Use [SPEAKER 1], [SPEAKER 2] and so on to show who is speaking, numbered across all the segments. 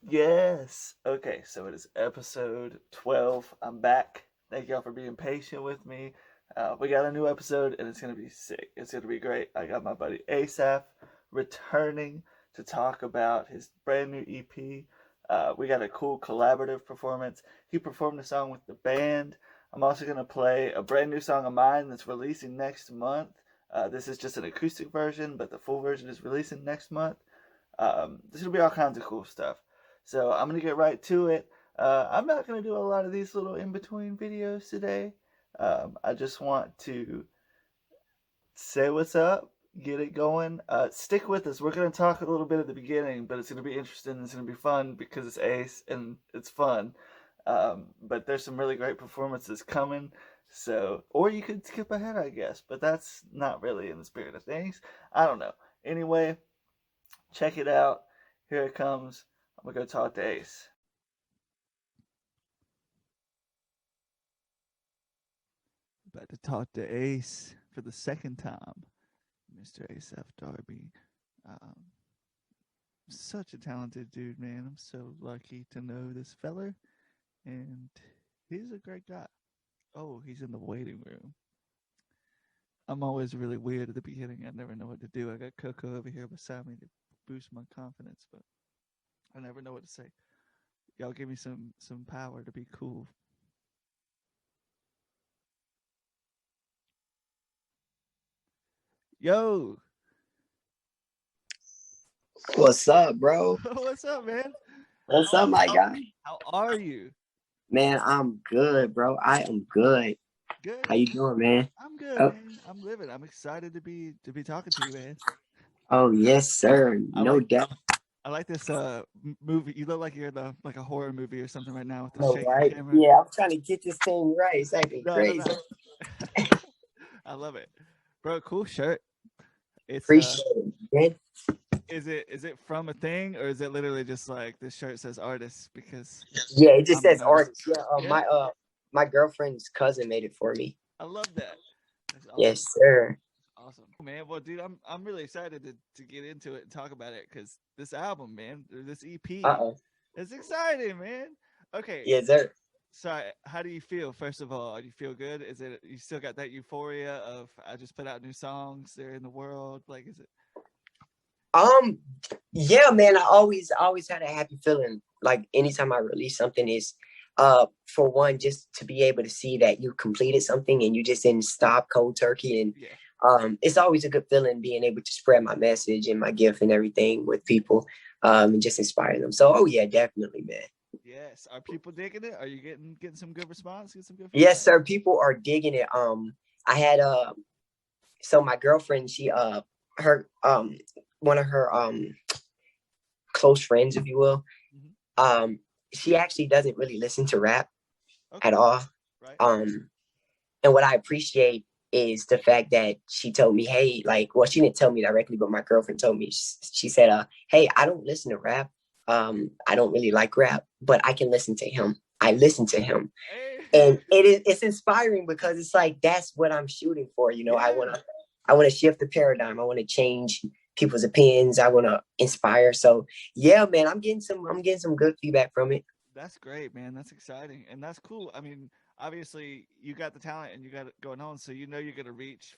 [SPEAKER 1] Yes. Okay, so it is episode 12. I'm back. Thank y'all for being patient with me. We got a new episode and it's going to be sick. It's going to be great. I got my buddy A'saph returning to talk about his brand new EP. We got a cool collaborative performance. He performed a song with the band. I'm also going to play a brand new song of mine that's releasing next month. This is just an acoustic version, but the full version is releasing next month. This will be all kinds of cool stuff. So I'm gonna get right to it. I'm not gonna do a lot of these little in between videos today. I just want to say what's up, get it going. Stick with us. We're gonna talk a little bit at the beginning, but it's gonna be interesting. It's gonna be fun because it's Ace and it's fun. But there's some really great performances coming. So, or you could skip ahead, I guess, but that's not really in the spirit of things. I don't know. Anyway, check it out. Here it comes. I'm gonna go talk to Ace. About to talk to Ace for the second time, Mr. A'saph Darby. Um, Such a talented dude, man. I'm so lucky to know this feller, and he's a great guy. Oh, he's in the waiting room. I'm always really weird at the beginning. I never know what to do. I got Coco over here beside me to boost my confidence, but I never know what to say. Y'all give me some power to be cool. Yo,
[SPEAKER 2] What's up, bro?
[SPEAKER 1] what's up, man?
[SPEAKER 2] What's up, my guy?
[SPEAKER 1] How are you?
[SPEAKER 2] Man, I'm good, bro. I am good.
[SPEAKER 1] Good.
[SPEAKER 2] How you doing, man?
[SPEAKER 1] I'm good,
[SPEAKER 2] Oh,
[SPEAKER 1] man. I'm living. I'm excited to be talking to you, man.
[SPEAKER 2] oh yes, sir.
[SPEAKER 1] I
[SPEAKER 2] No
[SPEAKER 1] like
[SPEAKER 2] doubt.
[SPEAKER 1] I like this movie. You look like you're in like a horror movie or something right now with the
[SPEAKER 2] No,
[SPEAKER 1] shaking
[SPEAKER 2] right?
[SPEAKER 1] camera.
[SPEAKER 2] Yeah, I'm trying to get this thing right. It's acting
[SPEAKER 1] No, no,
[SPEAKER 2] crazy.
[SPEAKER 1] no. I love it, bro. Cool shirt. It's
[SPEAKER 2] Appreciate it, man.
[SPEAKER 1] is it from a thing or is it literally just like this shirt says artist because
[SPEAKER 2] Yeah, it just
[SPEAKER 1] I'm an
[SPEAKER 2] says
[SPEAKER 1] artist?
[SPEAKER 2] artist. Yeah,
[SPEAKER 1] Yeah,
[SPEAKER 2] my girlfriend's cousin made it for me.
[SPEAKER 1] I love that. That's awesome.
[SPEAKER 2] Yes, sir.
[SPEAKER 1] Awesome, man. Well, dude, I'm really excited to get into it and talk about it because this album, man, or this EP,
[SPEAKER 2] Uh-oh.
[SPEAKER 1] is exciting, man. Okay,
[SPEAKER 2] Yes, sir.
[SPEAKER 1] so how do you feel? First of all, do you feel good? Is it you still got that euphoria of I just put out new songs, they're in the world? Like, is it?
[SPEAKER 2] Um, yeah, man. I always had a happy feeling. Like anytime I release something is, for one, just to be able to see that you completed something and you just didn't stop cold turkey. And
[SPEAKER 1] Yeah.
[SPEAKER 2] it's always a good feeling being able to spread my message and my gift and everything with people, and just inspire them. So, oh yeah, definitely, man.
[SPEAKER 1] Yes. Are people digging it? Are you getting some good response? Get some good
[SPEAKER 2] Yes,
[SPEAKER 1] feedback?
[SPEAKER 2] sir. People are digging it. I had so my girlfriend, she her one of her close friends, if you will,
[SPEAKER 1] Hmm.
[SPEAKER 2] um, she actually doesn't really listen to rap at
[SPEAKER 1] Okay.
[SPEAKER 2] all.
[SPEAKER 1] Right.
[SPEAKER 2] Um, and what I appreciate is the fact that she told me, hey, like, well, she didn't tell me directly, but my girlfriend told me. She said, hey, I don't listen to rap. I don't really like rap, but I can listen to him. I listen to him,
[SPEAKER 1] Hey.
[SPEAKER 2] and it's inspiring because it's like that's what I'm shooting for. You know,
[SPEAKER 1] Yeah.
[SPEAKER 2] I want to shift the paradigm. I want to change people's opinions. I want to inspire. So yeah, man, I'm getting some good feedback from it.
[SPEAKER 1] That's great, man. That's exciting, and that's cool. I mean, obviously, you got the talent and you got it going on, so you know you're gonna reach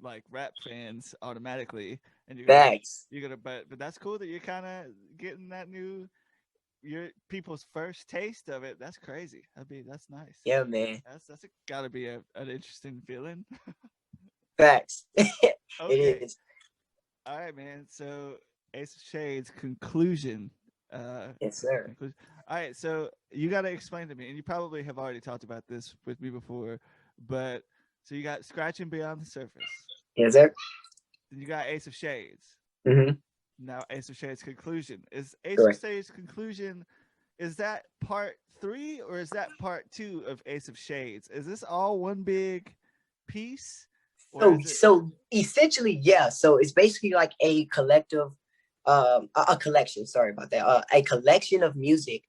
[SPEAKER 1] like rap fans automatically, and
[SPEAKER 2] Facts.
[SPEAKER 1] you're gonna. But that's cool that you're kind of getting that new your people's first taste of it. That's crazy. That's nice.
[SPEAKER 2] Yeah, man.
[SPEAKER 1] That's gotta be an interesting feeling.
[SPEAKER 2] Facts. It
[SPEAKER 1] Okay,
[SPEAKER 2] is.
[SPEAKER 1] all right, man. So Ace of Shades conclusion.
[SPEAKER 2] Yes, sir.
[SPEAKER 1] Conclusion. All right, so you got to explain to me, and you probably have already talked about this with me before, but so you got Scratching Beyond the Surface,
[SPEAKER 2] Yes, sir.
[SPEAKER 1] then you got Ace of Shades.
[SPEAKER 2] Mm-hmm.
[SPEAKER 1] Now Ace of Shades conclusion is Ace of
[SPEAKER 2] Correct.
[SPEAKER 1] Shades conclusion. Is that part 3 or is that part 2 of Ace of Shades? Is this all one big piece, or
[SPEAKER 2] So
[SPEAKER 1] is it?
[SPEAKER 2] so essentially, yeah. So it's basically like a collective, a collection. Sorry about that. A collection of music,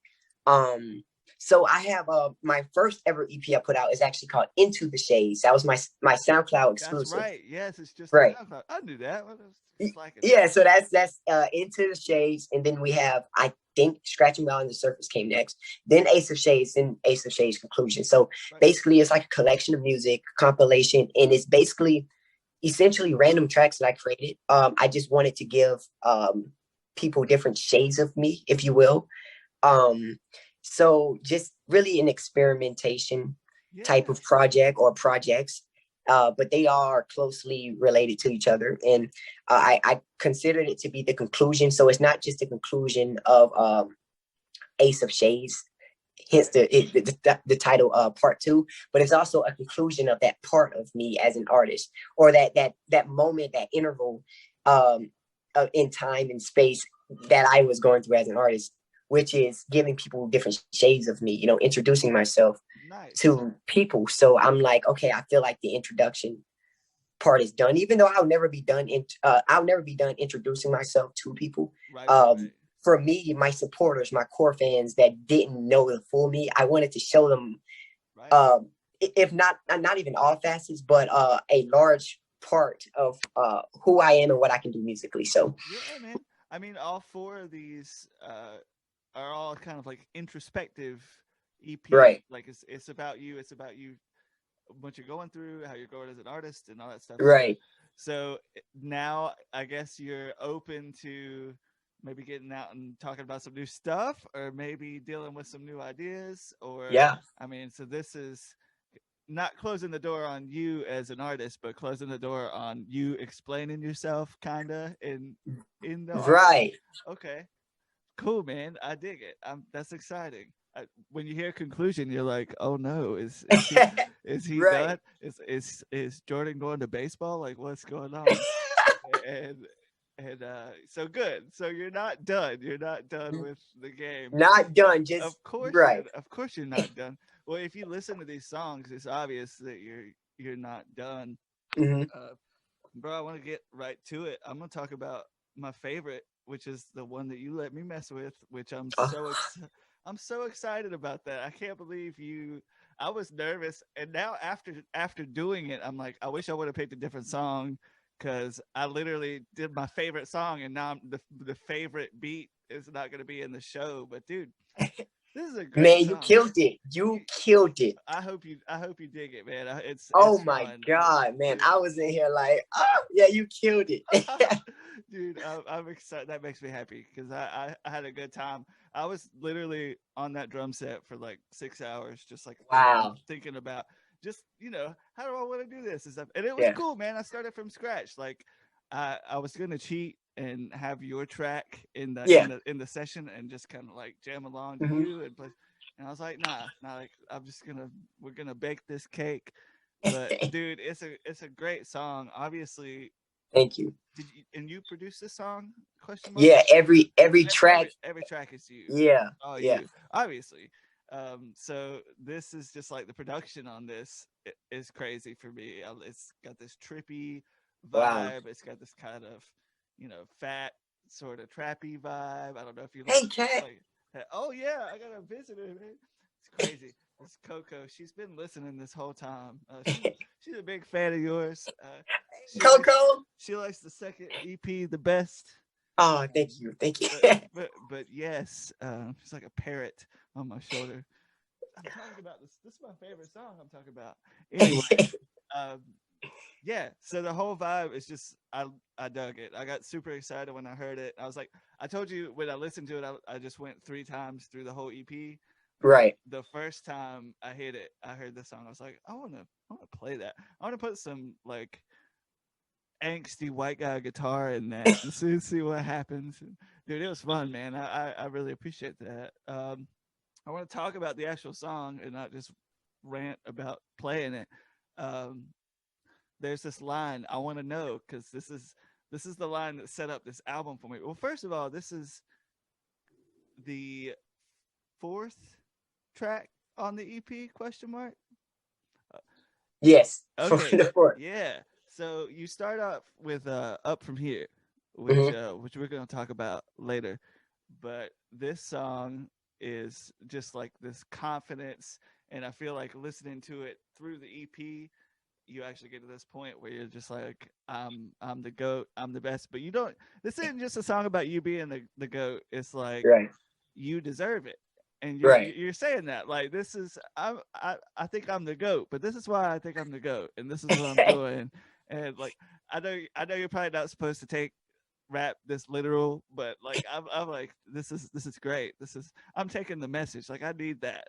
[SPEAKER 2] um, So I have my first ever EP I put out is actually called Into the Shades. That was my SoundCloud
[SPEAKER 1] That's
[SPEAKER 2] exclusive.
[SPEAKER 1] right. Yes, it's just
[SPEAKER 2] Right.
[SPEAKER 1] on SoundCloud. I knew that. What was slacking?
[SPEAKER 2] Yeah, so that's Into the Shades, and then we have, I think, Scratching Beyond the Surface came next, then Ace of Shades, then Ace of Shades Conclusion. So
[SPEAKER 1] Right.
[SPEAKER 2] basically it's like a collection of music compilation, and it's basically essentially random tracks that I created. I just wanted to give people different shades of me, if you will. So just really an experimentation type
[SPEAKER 1] Yeah.
[SPEAKER 2] of project or projects, but they are closely related to each other. And I considered it to be the conclusion. So it's not just the conclusion of Ace of Shades, hence
[SPEAKER 1] Right.
[SPEAKER 2] the title part two, but it's also a conclusion of that part of me as an artist, or that moment, that interval in time and space that I was going through as an artist, which is giving people different shades of me, you know, introducing myself
[SPEAKER 1] Nice.
[SPEAKER 2] to people. So I'm like, okay, I feel like the introduction part is done, even though I'll never be done introducing myself to people.
[SPEAKER 1] Right. Right. Right.
[SPEAKER 2] For me, my supporters, my core fans that didn't know the full me, I wanted to show them,
[SPEAKER 1] Right.
[SPEAKER 2] if not even all facets, but a large part of who I am and what I can do musically. So
[SPEAKER 1] Yeah, man. I mean, all four of these are all kind of like introspective EP.
[SPEAKER 2] right,
[SPEAKER 1] Like it's about you. It's about you, what you're going through, how you're going as an artist, and all that stuff.
[SPEAKER 2] right.
[SPEAKER 1] So now I guess you're open to maybe getting out and talking about some new stuff, or maybe dealing with some new ideas. Or
[SPEAKER 2] Yeah.
[SPEAKER 1] I mean, so this is not closing the door on you as an artist, but closing the door on you explaining yourself, kinda in the art.
[SPEAKER 2] Right.
[SPEAKER 1] Okay, cool, man. I dig it. That's exciting. When you hear conclusion, you're like, oh no, is he
[SPEAKER 2] Right.
[SPEAKER 1] done? Is Jordan going to baseball? Like, what's going on? And so good. So you're not done. You're not done with the game.
[SPEAKER 2] Not done.
[SPEAKER 1] Of
[SPEAKER 2] Just
[SPEAKER 1] course
[SPEAKER 2] right.
[SPEAKER 1] you're not done. Well, if you listen to these songs, it's obvious that you're not done.
[SPEAKER 2] Mm-hmm.
[SPEAKER 1] Bro, I want to get right to it. I'm gonna talk about my favorite, which is the one that you let me mess with, which I'm so excited about that. I can't believe you. I was nervous, and now after doing it, I'm like, I wish I would have picked a different song, because I literally did my favorite song, and now the favorite beat is not gonna be in the show. But dude, this is a great
[SPEAKER 2] Man, you
[SPEAKER 1] song.
[SPEAKER 2] killed it. You killed it.
[SPEAKER 1] I hope you dig it, man. It's
[SPEAKER 2] Oh my
[SPEAKER 1] fun.
[SPEAKER 2] God, man.
[SPEAKER 1] Dude.
[SPEAKER 2] I was in here like, oh, yeah, you killed it.
[SPEAKER 1] Dude, I'm excited. That makes me happy because I had a good time. I was literally on that drum set for like 6 hours, just like
[SPEAKER 2] Wow.
[SPEAKER 1] thinking about just, how do I want to do this and stuff. And it was
[SPEAKER 2] Yeah.
[SPEAKER 1] cool, man. I started from scratch. Like I was gonna cheat and have your track in the session and just kind of like jam along to you and play. And I was like, nah, like we're gonna bake this cake. But dude, it's a great song. Obviously,
[SPEAKER 2] Thank you.
[SPEAKER 1] and you produce this song? Question mark.
[SPEAKER 2] Yeah, every track.
[SPEAKER 1] Every track is you.
[SPEAKER 2] Yeah.
[SPEAKER 1] Oh,
[SPEAKER 2] Yeah.
[SPEAKER 1] you obviously. So this is just like the production on this is crazy for me. It's got this trippy vibe.
[SPEAKER 2] Wow.
[SPEAKER 1] It's got this kind of, fat sort of trappy vibe. I don't know if you
[SPEAKER 2] Hey, Cat.
[SPEAKER 1] oh yeah, I got a visitor, man. It's crazy. It's Coco. She's been listening this whole time. She's a big fan of yours.
[SPEAKER 2] Coco.
[SPEAKER 1] She likes the second EP the best.
[SPEAKER 2] Oh, thank you. Thank you.
[SPEAKER 1] But yes, she's like a parrot on my shoulder. I'm talking about this. This is my favorite song. I'm talking about. Anyway, yeah. So the whole vibe is just I dug it. I got super excited when I heard it. I was like, I told you when I listened to it, I just went 3 times through the whole EP.
[SPEAKER 2] Right.
[SPEAKER 1] The first time I hit it, I heard the song. I was like, I want to play that. I want to put some like angsty white guy guitar in that and see what happens. And, dude, it was fun, man. I really appreciate that. I want to talk about the actual song and not just rant about playing it. There's this line I want to know, because this is the line that set up this album for me. Well, first of all, this is the 4th track on the EP? Question mark.
[SPEAKER 2] Yes.
[SPEAKER 1] Okay. Yeah. So you start off with Up From Here, which we're gonna talk about later. But this song is just like this confidence. And I feel like listening to it through the EP, you actually get to this point where you're just like, I'm the goat, I'm the best. But you don't. This isn't just a song about you being the goat. It's like
[SPEAKER 2] Right.
[SPEAKER 1] you deserve it, and
[SPEAKER 2] Right.
[SPEAKER 1] you're saying that like this is I think I'm the goat, but this is why I think I'm the goat, and this is what I'm doing. And like I know you're probably not supposed to take rap this literal, but like I'm like this is great. This is I'm taking the message. Like I need that.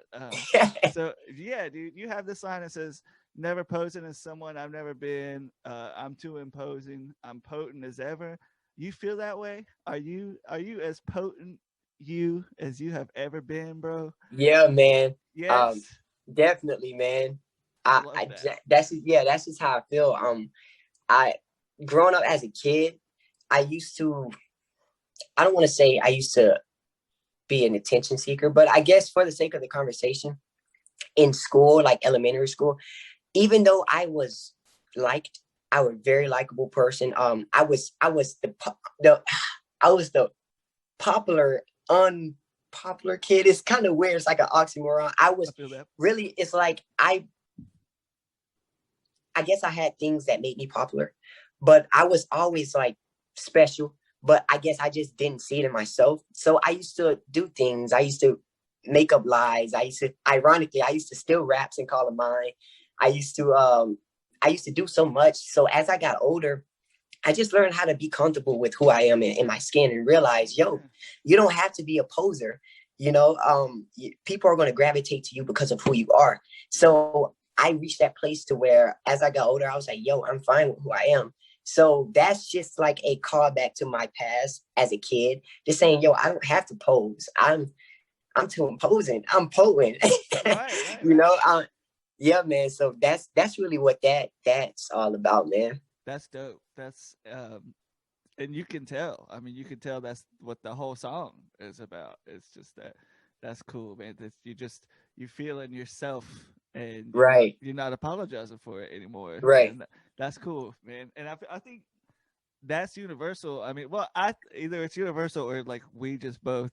[SPEAKER 1] So yeah, dude, you have this line that says, "Never posing as someone I've never been. I'm too imposing. I'm potent as ever." You feel that way? Are you as potent you as you have ever been, bro?
[SPEAKER 2] Yeah, man. Um,
[SPEAKER 1] Yes.
[SPEAKER 2] definitely, man.
[SPEAKER 1] I love that.
[SPEAKER 2] That's just how I feel. I growing up as a kid, I used to. I don't want to say I used to be an attention seeker, but I guess for the sake of the conversation, in school, like elementary school, even though I was liked, I was a very likable person. I was the I was the popular unpopular kid. It's kind of weird. It's like an oxymoron. I
[SPEAKER 1] I
[SPEAKER 2] was
[SPEAKER 1] feel that.
[SPEAKER 2] really. It's like I guess I had things that made me popular, but I was always like special. But I guess I just didn't see it in myself. So I used to do things. I used to make up lies. Ironically, I used to steal raps and call them mine. I used to, I used to do so much. So as I got older, I just learned how to be comfortable with who I am in my skin and realize, yo, you don't have to be a poser. People are going to gravitate to you because of who you are. So I reached that place to where as I got older, I was like, yo, I'm fine with who I am. So that's just like a callback to my past as a kid, just saying, yo, I don't have to pose. I'm too imposing. I'm potent.
[SPEAKER 1] Right, right,
[SPEAKER 2] you
[SPEAKER 1] right.
[SPEAKER 2] know, yeah, man. So that's really what that's all about, man.
[SPEAKER 1] That's dope. That's and you can tell. I mean, you can tell that's what the whole song is about. It's just that's cool, man. You feeling yourself, and
[SPEAKER 2] Right,
[SPEAKER 1] you're not apologizing for it anymore,
[SPEAKER 2] right.
[SPEAKER 1] and that's cool, man. And I think that's universal. I mean, well, I either it's universal or like we just both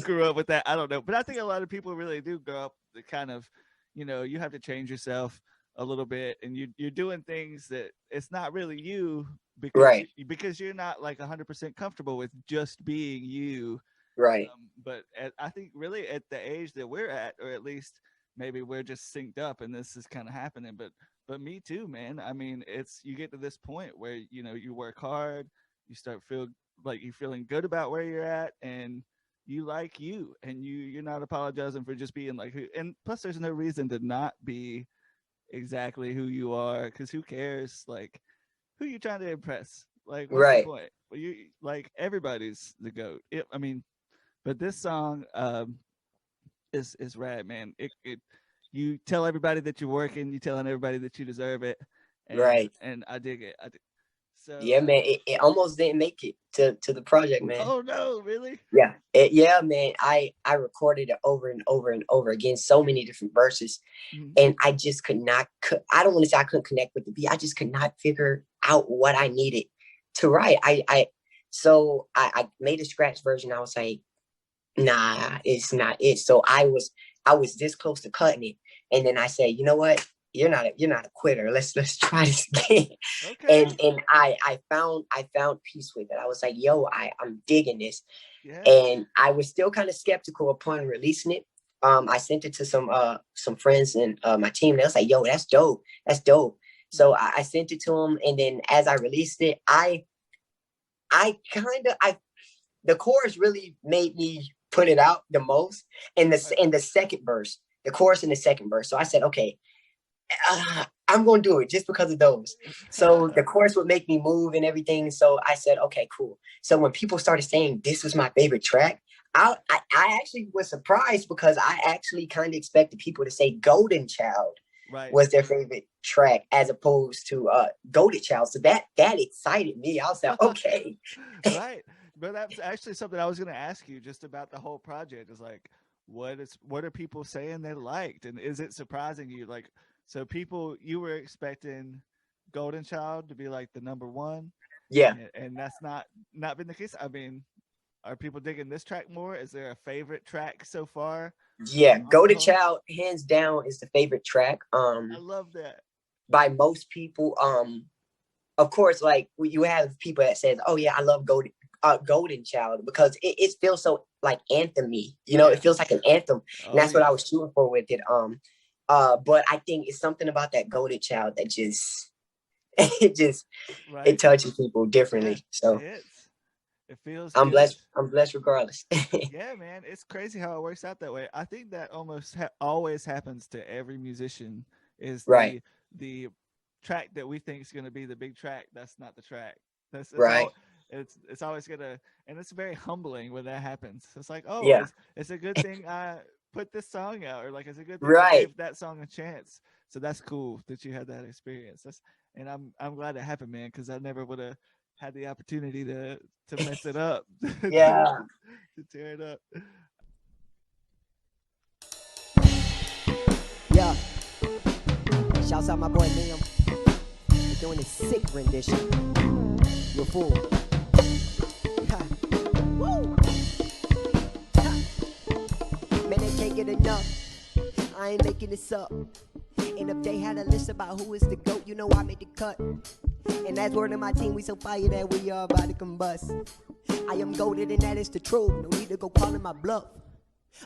[SPEAKER 1] grew up with that. I don't know, but I think a lot of people really do grow up the kind of, you have to change yourself a little bit, and you're doing things that it's not really you because
[SPEAKER 2] Right,
[SPEAKER 1] because you're not like 100% comfortable with just being you.
[SPEAKER 2] right,
[SPEAKER 1] But I think really at the age that we're at, or at least maybe we're just synced up, and this is kind of happening. But me too, man. I mean, it's you get to this point where you work hard, you start feel like you're feeling good about where you're at, and you like you, and you're not apologizing for just being like who. And plus, there's no reason to not be exactly who you are, because who cares? Like, who you trying to impress? Like, what's the
[SPEAKER 2] right.
[SPEAKER 1] point? Well, you like everybody's the goat. I mean, but this song is rad, man. It you tell everybody that you're working, you telling everybody that you deserve it, and
[SPEAKER 2] Right.
[SPEAKER 1] I dig it. So
[SPEAKER 2] Yeah, man. It almost didn't make it to the project, man.
[SPEAKER 1] oh no, really?
[SPEAKER 2] Yeah. Yeah, man. I recorded it over and over and over again, so many different verses.
[SPEAKER 1] Mhm.
[SPEAKER 2] And I just could not I don't want to say I couldn't connect with the beat. I just could not figure out what I needed to write. I made a scratch version. I was like, nah, it's not it. So I was this close to cutting it. And then I said, you know what? You're not a quitter. Let's try this again.
[SPEAKER 1] Okay.
[SPEAKER 2] And I found peace with it. I was like, yo, I'm digging this.
[SPEAKER 1] Yeah.
[SPEAKER 2] And I was still kind of skeptical upon releasing it. I sent it to some friends and my team. They was like, yo, that's dope. That's dope. So I sent it to them, and then as I released it, I kind of I the chorus really made me put it out the most in the
[SPEAKER 1] Right.
[SPEAKER 2] in the second verse, the chorus in the second verse. So I said, okay, I'm going to do it just because of those. So the chorus would make me move and everything. So I said, okay, cool. So when people started saying this was my favorite track, I actually was surprised because I actually kind of expected people to say Golden Child
[SPEAKER 1] Right.
[SPEAKER 2] was their favorite track as opposed to Golden Child. So that excited me. I was like, okay.
[SPEAKER 1] Right. But that's actually something I was going to ask you just about the whole project. Is like, what are people saying they liked, and is it surprising you? Like, so people you were expecting Golden Child to be like the number one,
[SPEAKER 2] Yeah.
[SPEAKER 1] and that's not been the case. I mean, Are people digging this track more? Is there a favorite track so far?
[SPEAKER 2] Yeah,
[SPEAKER 1] On the
[SPEAKER 2] Golden
[SPEAKER 1] whole?
[SPEAKER 2] Child, hands down, is the favorite track.
[SPEAKER 1] I love that.
[SPEAKER 2] By most people. Of course, like you have people that says, "Oh yeah, I love Golden Child," because it feels so like anthem-y. It feels like an anthem, and that's what I was shooting for with it. But I think it's something about that Golden Child that just it touches people differently. So
[SPEAKER 1] it feels
[SPEAKER 2] I'm
[SPEAKER 1] good.
[SPEAKER 2] blessed. I'm blessed regardless.
[SPEAKER 1] Yeah, man, it's crazy how it works out that way. I think that almost always happens to every musician. Is
[SPEAKER 2] Right.
[SPEAKER 1] The track that we think is going to be the big track? That's not the track. That's
[SPEAKER 2] right.
[SPEAKER 1] It's always gonna, and it's very humbling when that happens. It's like, oh,
[SPEAKER 2] Yeah.
[SPEAKER 1] it's a good thing I put this song out, or like it's a good thing I
[SPEAKER 2] Right.
[SPEAKER 1] gave that song a chance. So that's cool that you had that experience. And I'm glad it happened, man, because I never would have had the opportunity to mess it up.
[SPEAKER 2] Yeah.
[SPEAKER 1] to tear it up.
[SPEAKER 3] Yeah. Shouts out my boy Liam. We're doing a sick rendition. You're a fool. Ha. Woo. Ha. Man, they can't get enough. I ain't making this up. And if they had a list about who is the GOAT, you know I made the cut. And that's word of my team, we so fire that we are about to combust. I am goated and that is the truth. No need to go calling my bluff.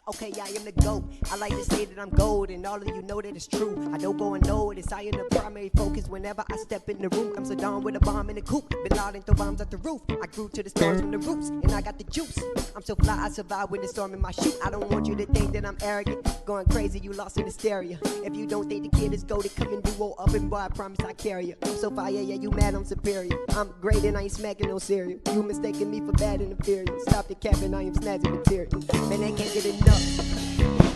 [SPEAKER 3] Okay, I am the GOAT. I like to say that I'm gold, and all of you know that it's true. I don't go unnoticed. I am the primary focus whenever I step in the room. I'm Saddam with a bomb in the coop. Bin Laden throw bombs at the roof. I grew to the stars from the roots, and I got the juice. I'm so fly, I survive with the storm in my chute. I don't want you to think that I'm arrogant. Going crazy, you lost in hysteria. If you don't think the kid is goated, come and duo up, and boy, I promise I carry you. I'm so fire, yeah, you mad I'm superior. I'm great and I ain't smacking no cereal. You mistaking me for bad and inferior. Stop the capping, I am snatching material. Man, they can't get enough.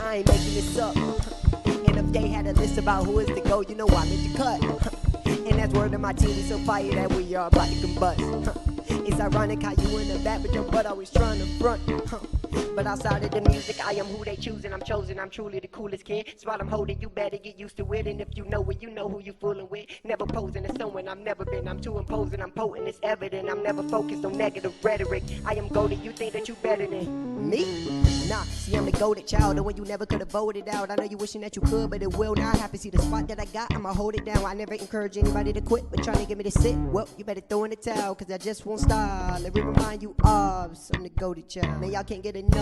[SPEAKER 3] I ain't making this up. And if they had a list about who is the GOAT, you know I made the cut. And that's word of my team, we so fire that we are about to combust. It's ironic how you in the back, but your butt always trying to front. But outside of the music, I am who they choose, and I'm chosen. I'm truly the coolest kid. It's while I'm holding, you better get used to it. And if you know it, you know who you fooling with. Never posing as someone I've never been. I'm too imposing, I'm potent, it's evident. I'm never focused on negative rhetoric. I am goated, you think that you better than me? Nah, see I'm the goated child, the one you never could have voted out. I know you wishing that you could, but it will not happen. See the spot that I got, I'ma hold it down. I never encourage anybody to quit, but trying to get me to sit. Well, you better throw in the towel, cause I just won't stop. Let me remind you of I'm the goated child. Man, y'all can't get enough.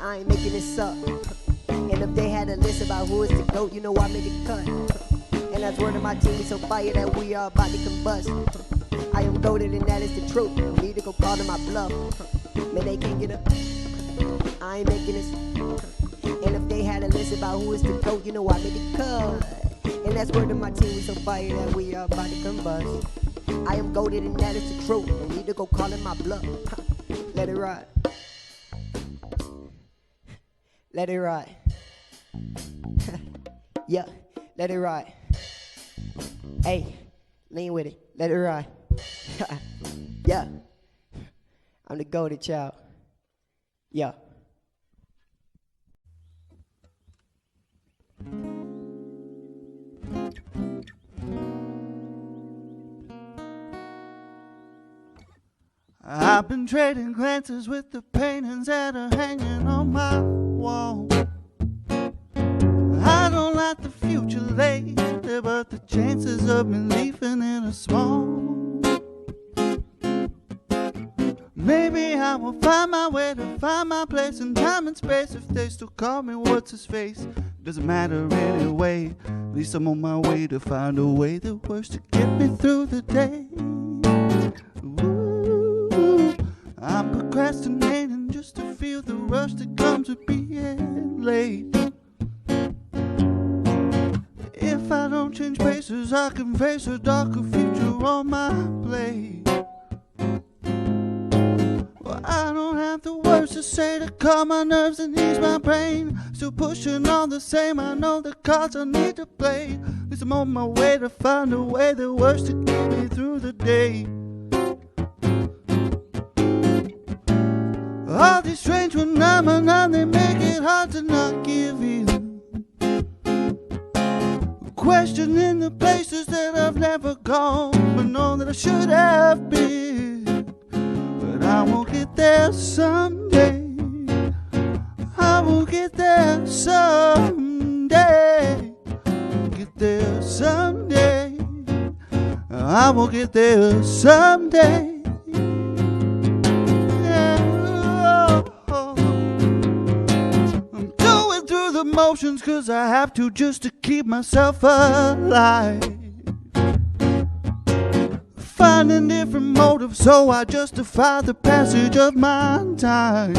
[SPEAKER 3] I ain't making this up. And if they had a list about who is the GOAT, you know I made it cut. And that's word of my team, we so fire that we are about to combust. I am goated and that is the truth. No need to go call them my bluff. Man, they can't get up. I ain't making this. And if they had a list about who is the GOAT, you know I made it cut. And that's word of my team, we so fire that we are about to combust. I am goated and that is the truth. No need to go calling my bluff. Let it ride. Let it ride. Yeah, let it ride. Hey, lean with it. Let it ride. Yeah. I'm the goated child. Yeah.
[SPEAKER 1] I've been trading glances with the paintings that are hanging on my wall. I don't like the future lately, but the chances of me leaving it are small. Maybe I will find my way to find my place in time and space. If they still call me what's his face, doesn't matter anyway. At least I'm on my way to find a way that works to get me through the day. Ooh, I'm procrastinating just to feel the rush that comes with being late. If I don't change paces, I can face a darker future on my plate. Well, I don't have the words to say to calm my nerves and ease my brain. Still pushing on the same, I know the cards I need to play. At least I'm on my way to find a way that works to get me through the day. All these strange phenomena, they make it hard to not give in. Questioning the places that I've never gone, but know that I should have been. But I won't get there someday. I will get there someday. Get there someday. I will get there someday. Yeah. I'm going through the motions 'cause I have to just to keep myself alive. Finding different motives so I justify the passage of my time.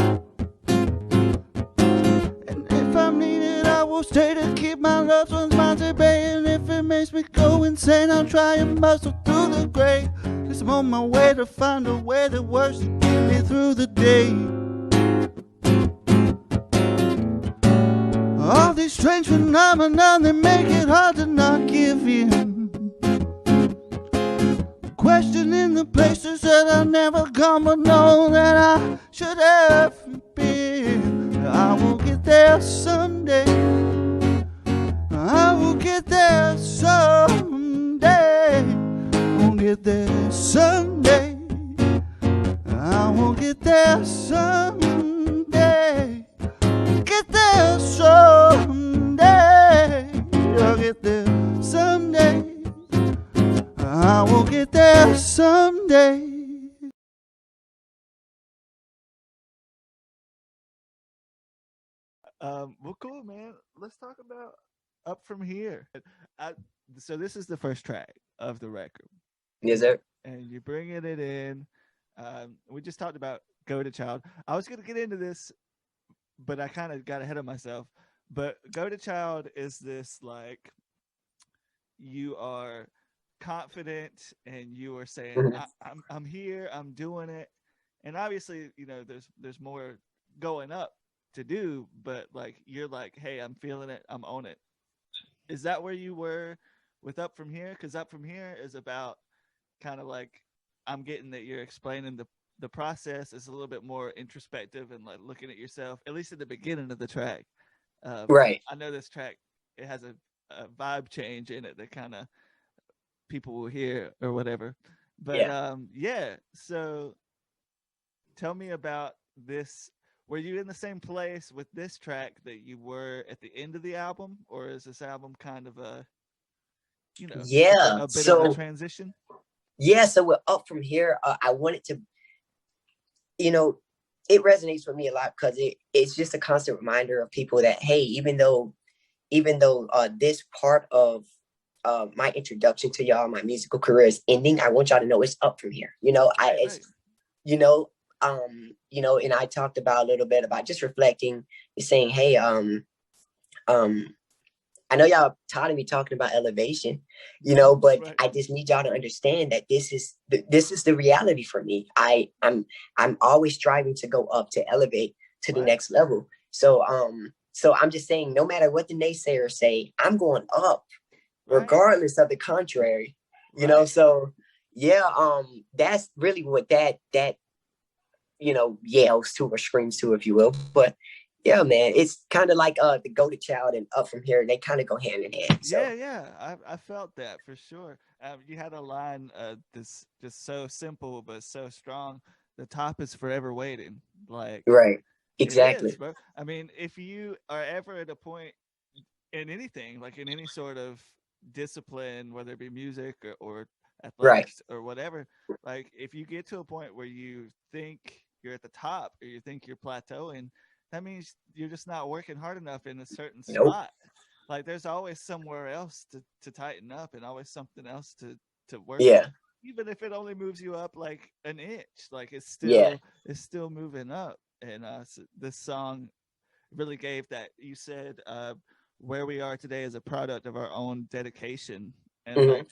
[SPEAKER 1] And if I'm needed, I will stay to keep my loved ones' minds at bay. And if it makes me go insane, I'll try and muscle through the gray. 'Cause I'm on my way to find a way that works to get me through the day. All these strange phenomena, they make it hard to not give in. Questioning the places that I've never gone, but know that I should have been. I will get there someday. I will get there someday. Won't get there someday. I will get there someday. Get there someday. I'll get there someday. I will get there someday. Well, cool, man. Let's talk about Up From Here. So this is the first track of the record.
[SPEAKER 2] Yes, sir.
[SPEAKER 1] And you're bringing it in. We just talked about Go to Child. I was going to get into this, but I kind of got ahead of myself. But Go to Child is this, like, you are confident and you are saying,
[SPEAKER 2] Mm-hmm.
[SPEAKER 1] I'm here, I'm doing it. And obviously, you know, there's more going up to do, but like you're like, hey, I'm feeling it, I'm on it. Is that where you were with Up From Here? Because Up From Here is about kind of like, I'm getting that you're explaining the process is a little bit more introspective and like looking at yourself, at least at the beginning of the track.
[SPEAKER 2] Right.
[SPEAKER 1] I know this track, it has a vibe change in it that kind of people will hear or whatever. But yeah. So tell me about this. Were you in the same place with this track that you were at the end of the album, or is this album kind of a, you know, a bit of a transition?
[SPEAKER 2] Yeah, so we're Up From Here. I wanted to, you know, it resonates with me a lot because it's just a constant reminder of people that, hey, even though this part of my introduction to y'all, my musical career is ending, I want y'all to know it's up from here. You know,
[SPEAKER 1] Right.
[SPEAKER 2] And I talked about a little bit about just reflecting, saying, hey, I know y'all tired of me talking about elevation, you know, but right. I just need y'all to understand that this is the reality for me. I'm always striving to go up, to elevate to the next level. So I'm just saying, no matter what the naysayers say, I'm going up, regardless of the contrary, you know. So yeah, that's really what that yells to or screams to, if you will. But yeah, man, it's kind of like the Go to Child and Up From Here. They kind of go hand in hand. So.
[SPEAKER 1] Yeah, I felt that for sure. You had a line this just so simple but so strong. The top is forever waiting. Like
[SPEAKER 2] right, exactly.
[SPEAKER 1] It is, bro. I mean, if you are ever at a point in anything, like in any sort of discipline, whether it be music or athletics or whatever, like if you get to a point where you think you're at the top or you think you're plateauing, that means you're just not working hard enough in a certain spot. Like there's always somewhere else to tighten up and always something else to work on. Even if it only moves you up like an inch, like it's still moving up. And so this song really gave that. You said where we are today is a product of our own dedication. And like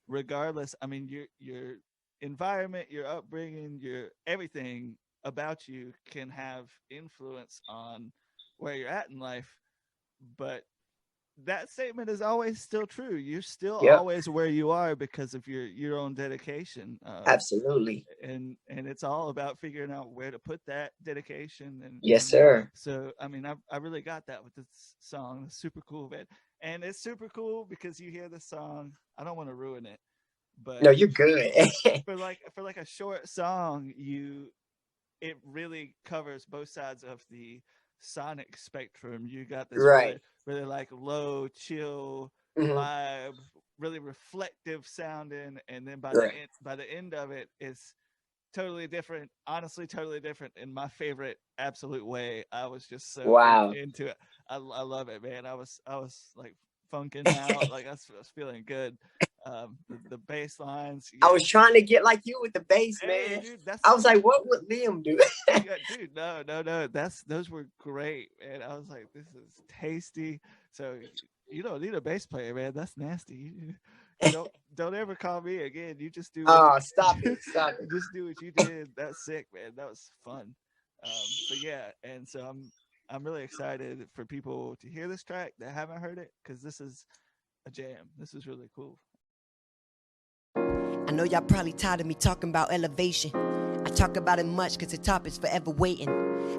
[SPEAKER 1] regardless, I mean your environment, your upbringing, your everything about you can have influence on where you're at in life, but that statement is always still true. You're still always where you are because of your own dedication.
[SPEAKER 2] Absolutely.
[SPEAKER 1] And it's all about figuring out where to put that dedication. And
[SPEAKER 2] yes, sir.
[SPEAKER 1] So I mean, I really got that with this song. It's super cool, man. And it's super cool because you hear the song. I don't want to ruin it, but
[SPEAKER 2] no, you're good.
[SPEAKER 1] for like a short song, it really covers both sides of the sonic spectrum. You got this
[SPEAKER 2] Right.
[SPEAKER 1] really like low, chill
[SPEAKER 2] Mhm.
[SPEAKER 1] vibe, really reflective sounding, and then by
[SPEAKER 2] Right.
[SPEAKER 1] the end of it, it's totally different. Honestly, totally different in my favorite absolute way. I was just so
[SPEAKER 2] Wow.
[SPEAKER 1] into it. I love it, man. I was like funking out, like I was feeling good. The bass lines,
[SPEAKER 2] I
[SPEAKER 1] yeah.
[SPEAKER 2] was trying to get like you with the bass,
[SPEAKER 1] Hey,
[SPEAKER 2] man.
[SPEAKER 1] dude, that's
[SPEAKER 2] I was like, what would Liam do?
[SPEAKER 1] yeah, dude. No, those were great, man. I was like, this is tasty. So you don't need a bass player, man. That's nasty. You don't ever call me again. You just do what
[SPEAKER 2] Oh, stop
[SPEAKER 1] you
[SPEAKER 2] it. Stop it.
[SPEAKER 1] just do what you did. That's sick, man. That was fun. So yeah, and so I'm really excited for people to hear this track that haven't heard it, because this is a jam. This is really cool.
[SPEAKER 3] I know y'all probably tired of me talking about elevation. I talk about it much cause the topic's forever waiting.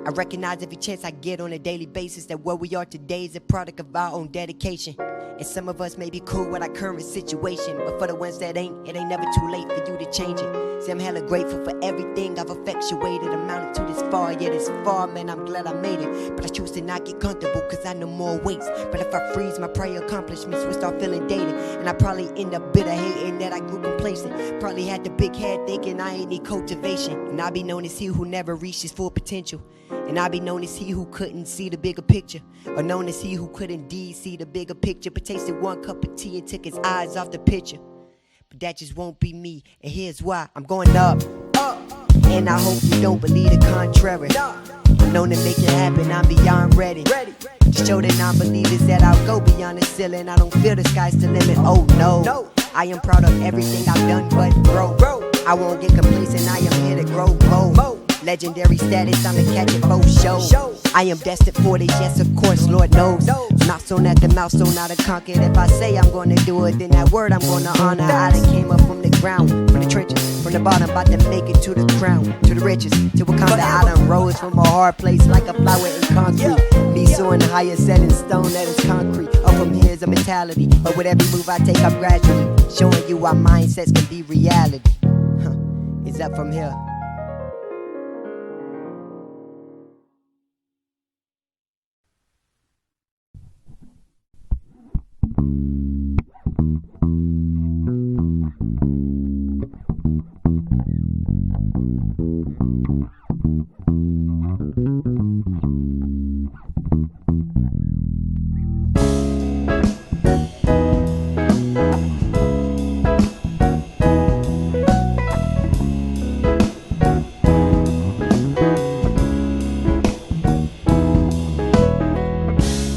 [SPEAKER 3] I recognize every chance I get on a daily basis that where we are today is a product of our own dedication. And some of us may be cool with our current situation, but for the ones that ain't, it ain't never too late for you to change it. See, I'm hella grateful for everything I've effectuated. I'm mounted to this far, yeah, this far, man, I'm glad I made it. But I choose to not get comfortable cause I know more waits. But if I freeze my prior accomplishments, we'll start feeling dated. And I probably end up bitter hating that I grew complacent. Probably had the big head thinking I ain't need cultivation. And I'll be known as he who never reached his full potential. And I'll be known as he who couldn't see the bigger picture. Or known as he who could indeed see the bigger picture, but tasted one cup of tea and took his eyes off the picture. But that just won't be me, and here's why. I'm going up, and I hope you don't believe the contrary. I'm known to make it happen, I'm beyond ready. To show the non-believers that I'll go beyond the ceiling. I don't feel the sky's the limit, oh no. I am proud of everything I've done, but bro, I won't get complacent, I am here to grow more. Legendary status, I'ma catch it for show. I am destined for this, yes, of course, Lord knows. Milestone after milestone, I done conquered. If I say I'm gonna do it, then that word I'm gonna honor. I done came up from the ground, from the trenches, from the bottom, about to make it to the crown, to the riches, to Wakanda. I done rose from a hard place like a flower in concrete. Me soaring higher, set in stone that is concrete. Up from here is a mentality, but with every move I take, I'm gradually showing you our mindsets can be reality. It's up from here.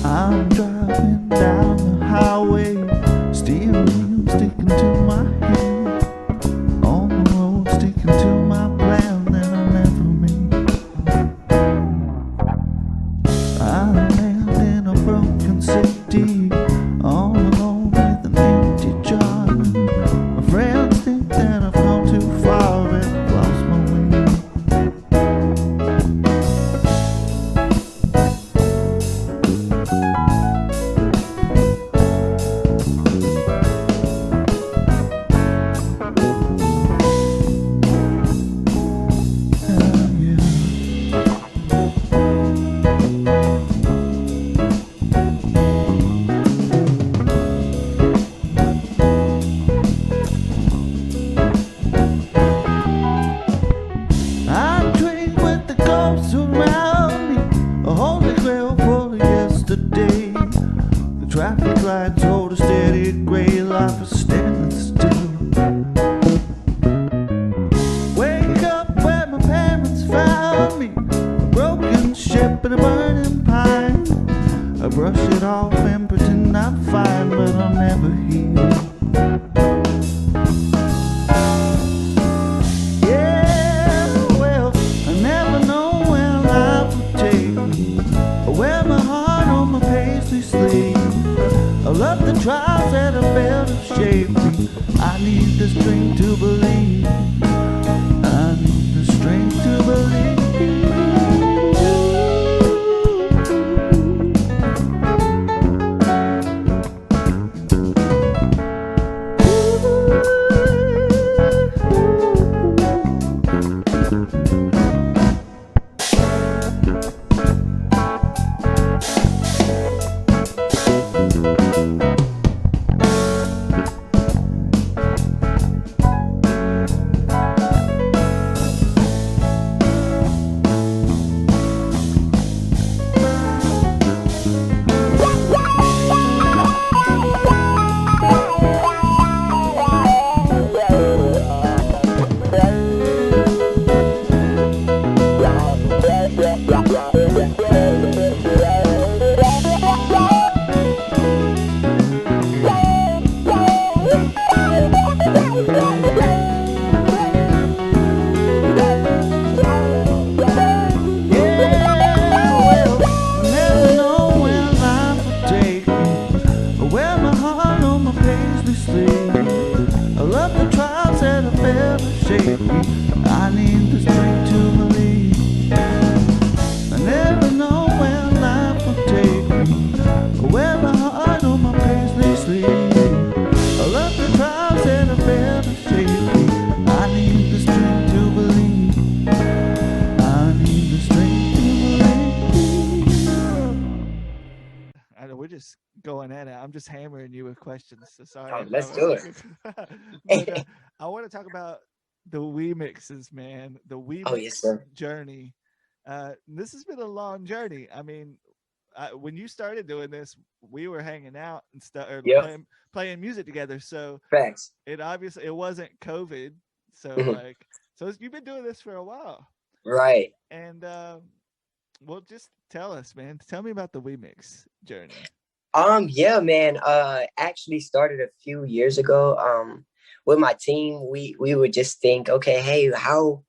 [SPEAKER 4] I'm driving down the highway, steering wheel sticking to my hand. On the road, sticking to my plan that I'll never make. I land in a broken city, all alone with an empty jar. My friends think that I've gone too far and I've lost my way. I dream with the ghosts around me, a holy grail for yesterday. The traffic lights hold a steady gray, life is standing still. Wake up where my parents found me, a broken ship in a burning pine. I brush it off and pretend I'm fine, but I'll never heal. Wear my heart on my paisley sleeve. I love the trials that I felt have shaped me. I need the strength to believe. I need the strength to believe.
[SPEAKER 1] going at it. I'm just hammering you with questions. So sorry.
[SPEAKER 2] Oh, let's do it.
[SPEAKER 1] But I want to talk about the remixes, man. The
[SPEAKER 2] Oh, yes,
[SPEAKER 1] remix
[SPEAKER 2] sir.
[SPEAKER 1] journey. This has been a long journey. I mean, when you started doing this, we were hanging out and stuff, or
[SPEAKER 2] Yep.
[SPEAKER 1] playing music together. So
[SPEAKER 2] Facts.
[SPEAKER 1] it wasn't COVID. So
[SPEAKER 2] Mhm.
[SPEAKER 1] so you've been doing this for a while,
[SPEAKER 2] Right.
[SPEAKER 1] and well, just tell us, man. Tell me about the remix journey.
[SPEAKER 2] Yeah, man. Actually started a few years ago. With my team, we would just think, okay, hey, how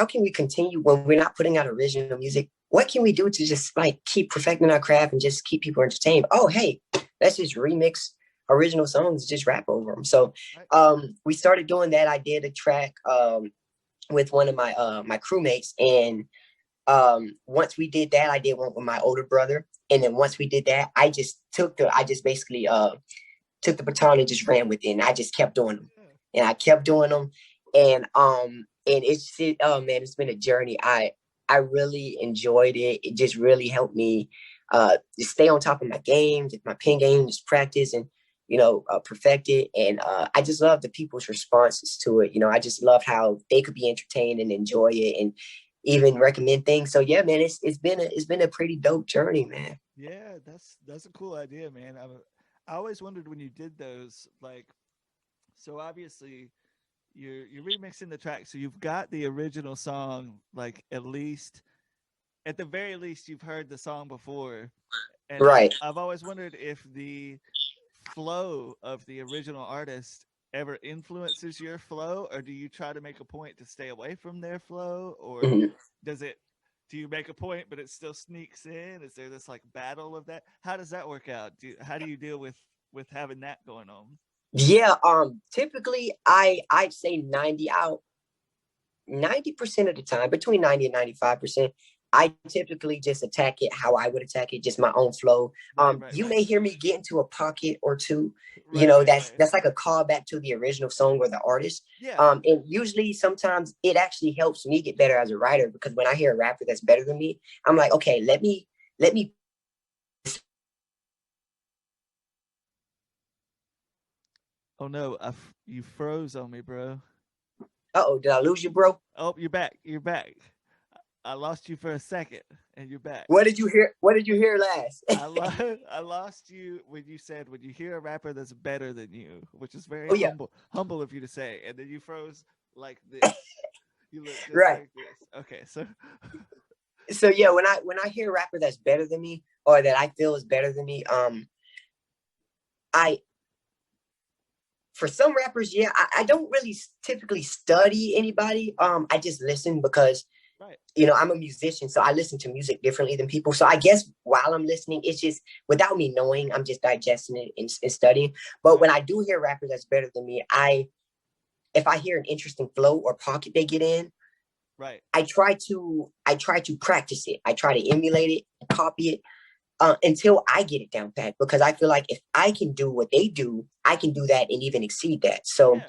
[SPEAKER 2] can we continue when we're not putting out original music? What can we do to just like keep perfecting our craft and just keep people entertained? Oh, hey, let's just remix original songs, just rap over them. So, we started doing that. I did a track with one of my crewmates, and once we did that, I did one with my older brother, and then once we did that, I just basically took the baton and just ran with it, and I just kept doing them, and I kept doing them, and oh man, it's been a journey. I really enjoyed it. It just really helped me just stay on top of my game, just my pen game, just practice and perfect it. And I just love the people's responses to it. I just love how they could be entertained and enjoy it, and even recommend things. So yeah, man, it's been a pretty dope journey, man.
[SPEAKER 1] Yeah, that's a cool idea, man. I always wondered when you did those, like, so obviously you're remixing the track, so you've got the original song, like at the very least you've heard the song before, and
[SPEAKER 2] Right.
[SPEAKER 1] I've always wondered if the flow of the original artist ever influences your flow, or do you try to make a point to stay away from their flow, or
[SPEAKER 2] Mhm.
[SPEAKER 1] do you make a point but it still sneaks in? Is there this like battle of that? How does that work out? How do you deal with having that going on?
[SPEAKER 2] Yeah, typically I'd say 90% of the time, between 90 and 95%, I typically just attack it how I would attack it, just my own flow. You may hear me get into a pocket or two, that's like a callback to the original song or the artist.
[SPEAKER 1] Yeah.
[SPEAKER 2] And usually sometimes it actually helps me get better as a writer, because when I hear a rapper that's better than me, I'm like, okay, let me
[SPEAKER 1] Oh no, you froze on me, bro.
[SPEAKER 2] Uh-oh, did I lose you, bro?
[SPEAKER 1] Oh, you're back. You're back. I lost you for a second, and you're back.
[SPEAKER 2] What did you hear last?
[SPEAKER 1] I lost you when you said when you hear a rapper that's better than you, which is very
[SPEAKER 2] yeah.
[SPEAKER 1] humble of you to say, and then you froze like this. You look just
[SPEAKER 2] Right.
[SPEAKER 1] like this. Okay, so
[SPEAKER 2] so yeah, when I hear a rapper that's better than me, or that I feel is better than me, I for some rappers, yeah, I don't really typically study anybody. I just listen because I'm a musician, so I listen to music differently than people. So I guess while I'm listening, it's just without me knowing, I'm just digesting it and studying. But when I do hear rappers that's better than me, if I hear an interesting flow or pocket they get in, I try to practice it. I try to emulate it, copy it, until I get it down pat, because I feel like if I can do what they do, I can do that and even exceed that. So,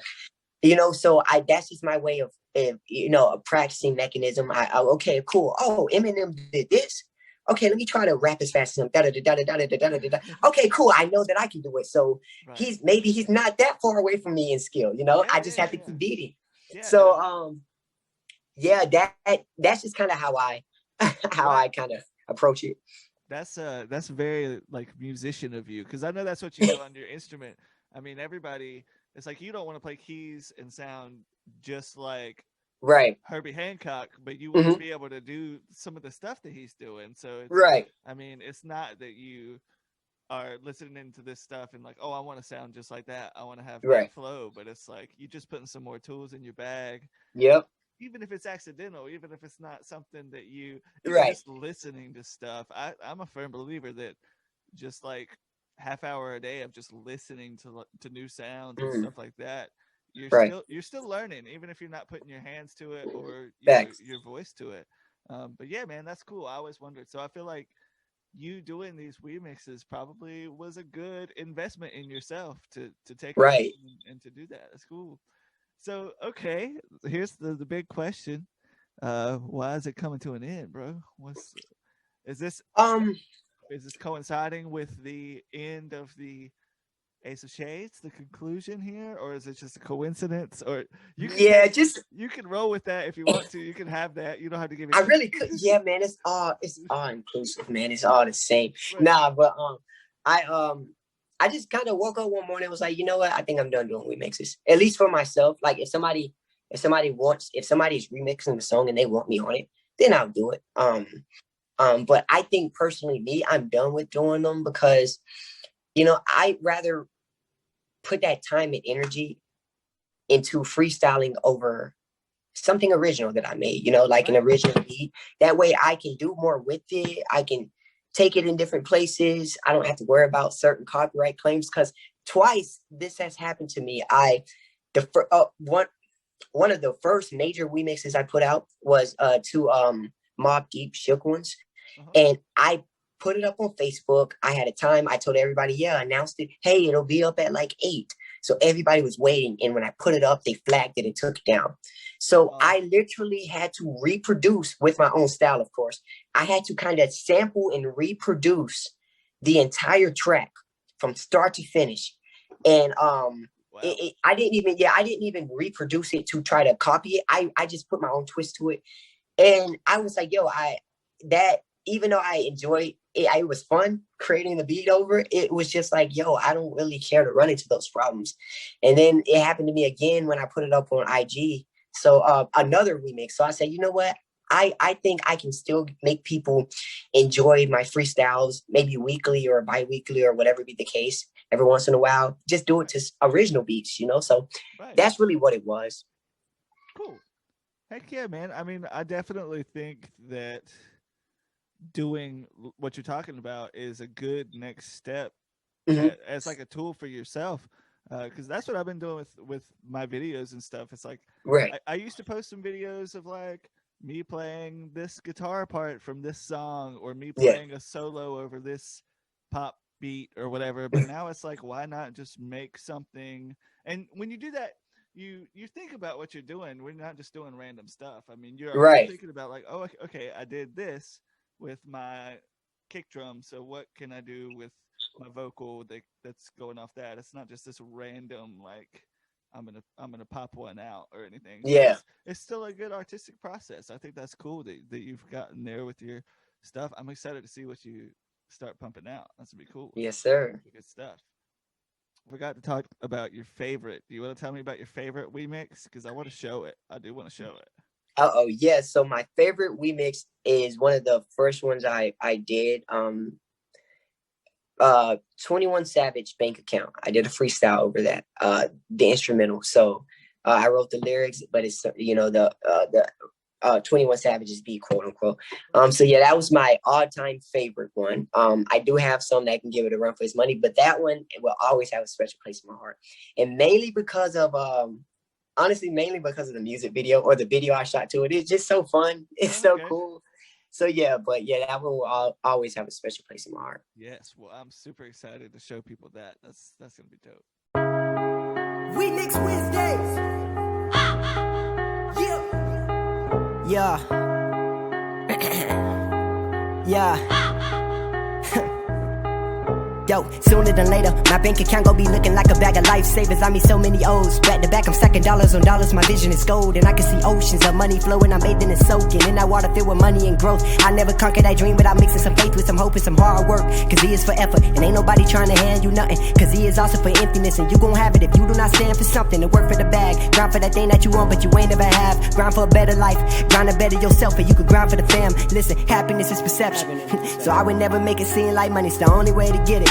[SPEAKER 2] that's just my way of a practicing mechanism. Okay, cool. Oh, Eminem did this. Okay, let me try to rap as fast as him. Okay, cool. I know that I can do it. So he's not that far away from me in skill. I just have to keep beating. So, that's just kind of how I kind of approach it.
[SPEAKER 1] That's very like musician of you, because I know that's what you do on your instrument. I mean, everybody, it's like you don't want to play keys and sound just like Herbie Hancock, but you want to be able to do some of the stuff that he's doing. So I mean, it's not that you are listening to this stuff and like, oh, I want to sound just like that, I want to have that flow, but it's like you just putting some more tools in your bag.
[SPEAKER 2] Yep.
[SPEAKER 1] Even if it's accidental, even if it's not something that you just listening to stuff. I'm a firm believer that just like half hour a day of just listening to new sounds and stuff like that, you're still learning, even if you're not putting your hands to it or your voice to it. But yeah, man, that's cool. I always wondered. So I feel like you doing these remixes probably was a good investment in yourself to take it and to do that. That's cool. So, okay, here's the big question. Why is it coming to an end, bro? Is Is this coinciding with the end of the Ace of Shades, the conclusion here, or is it just a coincidence? Or you can you can roll with that if you want to. You can have that. You don't have to give it.
[SPEAKER 2] I really could. Yeah, man. It's all inclusive, man. It's all the same.
[SPEAKER 1] Right.
[SPEAKER 2] Nah, but I just kind of woke up one morning and was like, you know what? I think I'm done doing remixes. At least for myself. Like if somebody's remixing the song and they want me on it, then I'll do it. But I think personally, I'm done with doing them because, you know, I'd rather put that time and energy into freestyling over something original that I made, you know, like an original beat. That way I can do more with it. I can take it in different places. I don't have to worry about certain copyright claims because twice this has happened to me. One of the first major remixes I put out was to Mobb Deep Shook Ones. And I put it up on Facebook. I had a time. I told everybody, I announced it. Hey, it'll be up at like 8. So everybody was waiting. And when I put it up, they flagged it and took it down. So I literally had to reproduce with my own style, of course. I had to kind of sample and reproduce the entire track from start to finish. And I didn't even reproduce it to try to copy it. I just put my own twist to it. And I was like, even though I enjoyed it, it was fun creating the beat over. It was just like, I don't really care to run into those problems. And then it happened to me again when I put it up on IG. So another remix. So I said, you know what? I think I can still make people enjoy my freestyles, maybe weekly or bi-weekly or whatever be the case. Every once in a while, just do it to original beats, you know? So that's really what it was.
[SPEAKER 1] Cool. Heck yeah, man. I mean, I definitely think that doing what you're talking about is a good next step as like a tool for yourself. Because that's what I've been doing with my videos and stuff. It's like, I used to post some videos of like me playing this guitar part from this song or me playing a solo over this pop beat or whatever. But now it's like, why not just make something? And when you do that, you think about what you're doing. We're not just doing random stuff. I mean, you're thinking about like, oh, okay, I did this with my kick drum. So what can I do with my vocal that's going off that? It's not just this random like I'm gonna pop one out or anything. So it's still a good artistic process. I think that's cool that you've gotten there with your stuff. I'm excited to see what you start pumping out. That's gonna be cool.
[SPEAKER 2] Yes, sir.
[SPEAKER 1] Good stuff. Forgot to talk about your favorite. Do you want to tell me about your favorite remix? Because I want to show it. I do want to show it.
[SPEAKER 2] Oh yeah. So my favorite remix is one of the first ones I did. 21 Savage Bank Account. I did a freestyle over that. The instrumental. So I wrote the lyrics, but it's the 21 Savage's beat, quote unquote. So yeah, that was my all-time favorite one. I do have some that can give it a run for its money, but that one will always have a special place in my heart. And mainly because of mainly because of the music video or the video I shot to it. It's just so fun. It's so cool. So yeah, but yeah, that one will always have a special place in my heart.
[SPEAKER 1] Yes, well, I'm super excited to show people that. That's gonna be dope.
[SPEAKER 3] Remix Wednesdays. Yeah. Yo, sooner than later, my bank account gon' be looking like a bag of lifesavers. I mean, so many O's. Back to back, I'm stacking dollars on dollars. My vision is gold, and I can see oceans of money flowing. I'm bathing and soaking in that water filled with money and growth. I never conquered that dream without mixing some faith with some hope and some hard work. Cause he is forever, and ain't nobody trying to hand you nothing. Cause he is also for emptiness, and you gon' have it if you do not stand for something. And work for the bag, grind for that thing that you want, but you ain't never have. Grind for a better life, grind to better yourself, and you could grind for the fam. Listen, happiness is perception. So I would never make it seem like money's the only way to get it.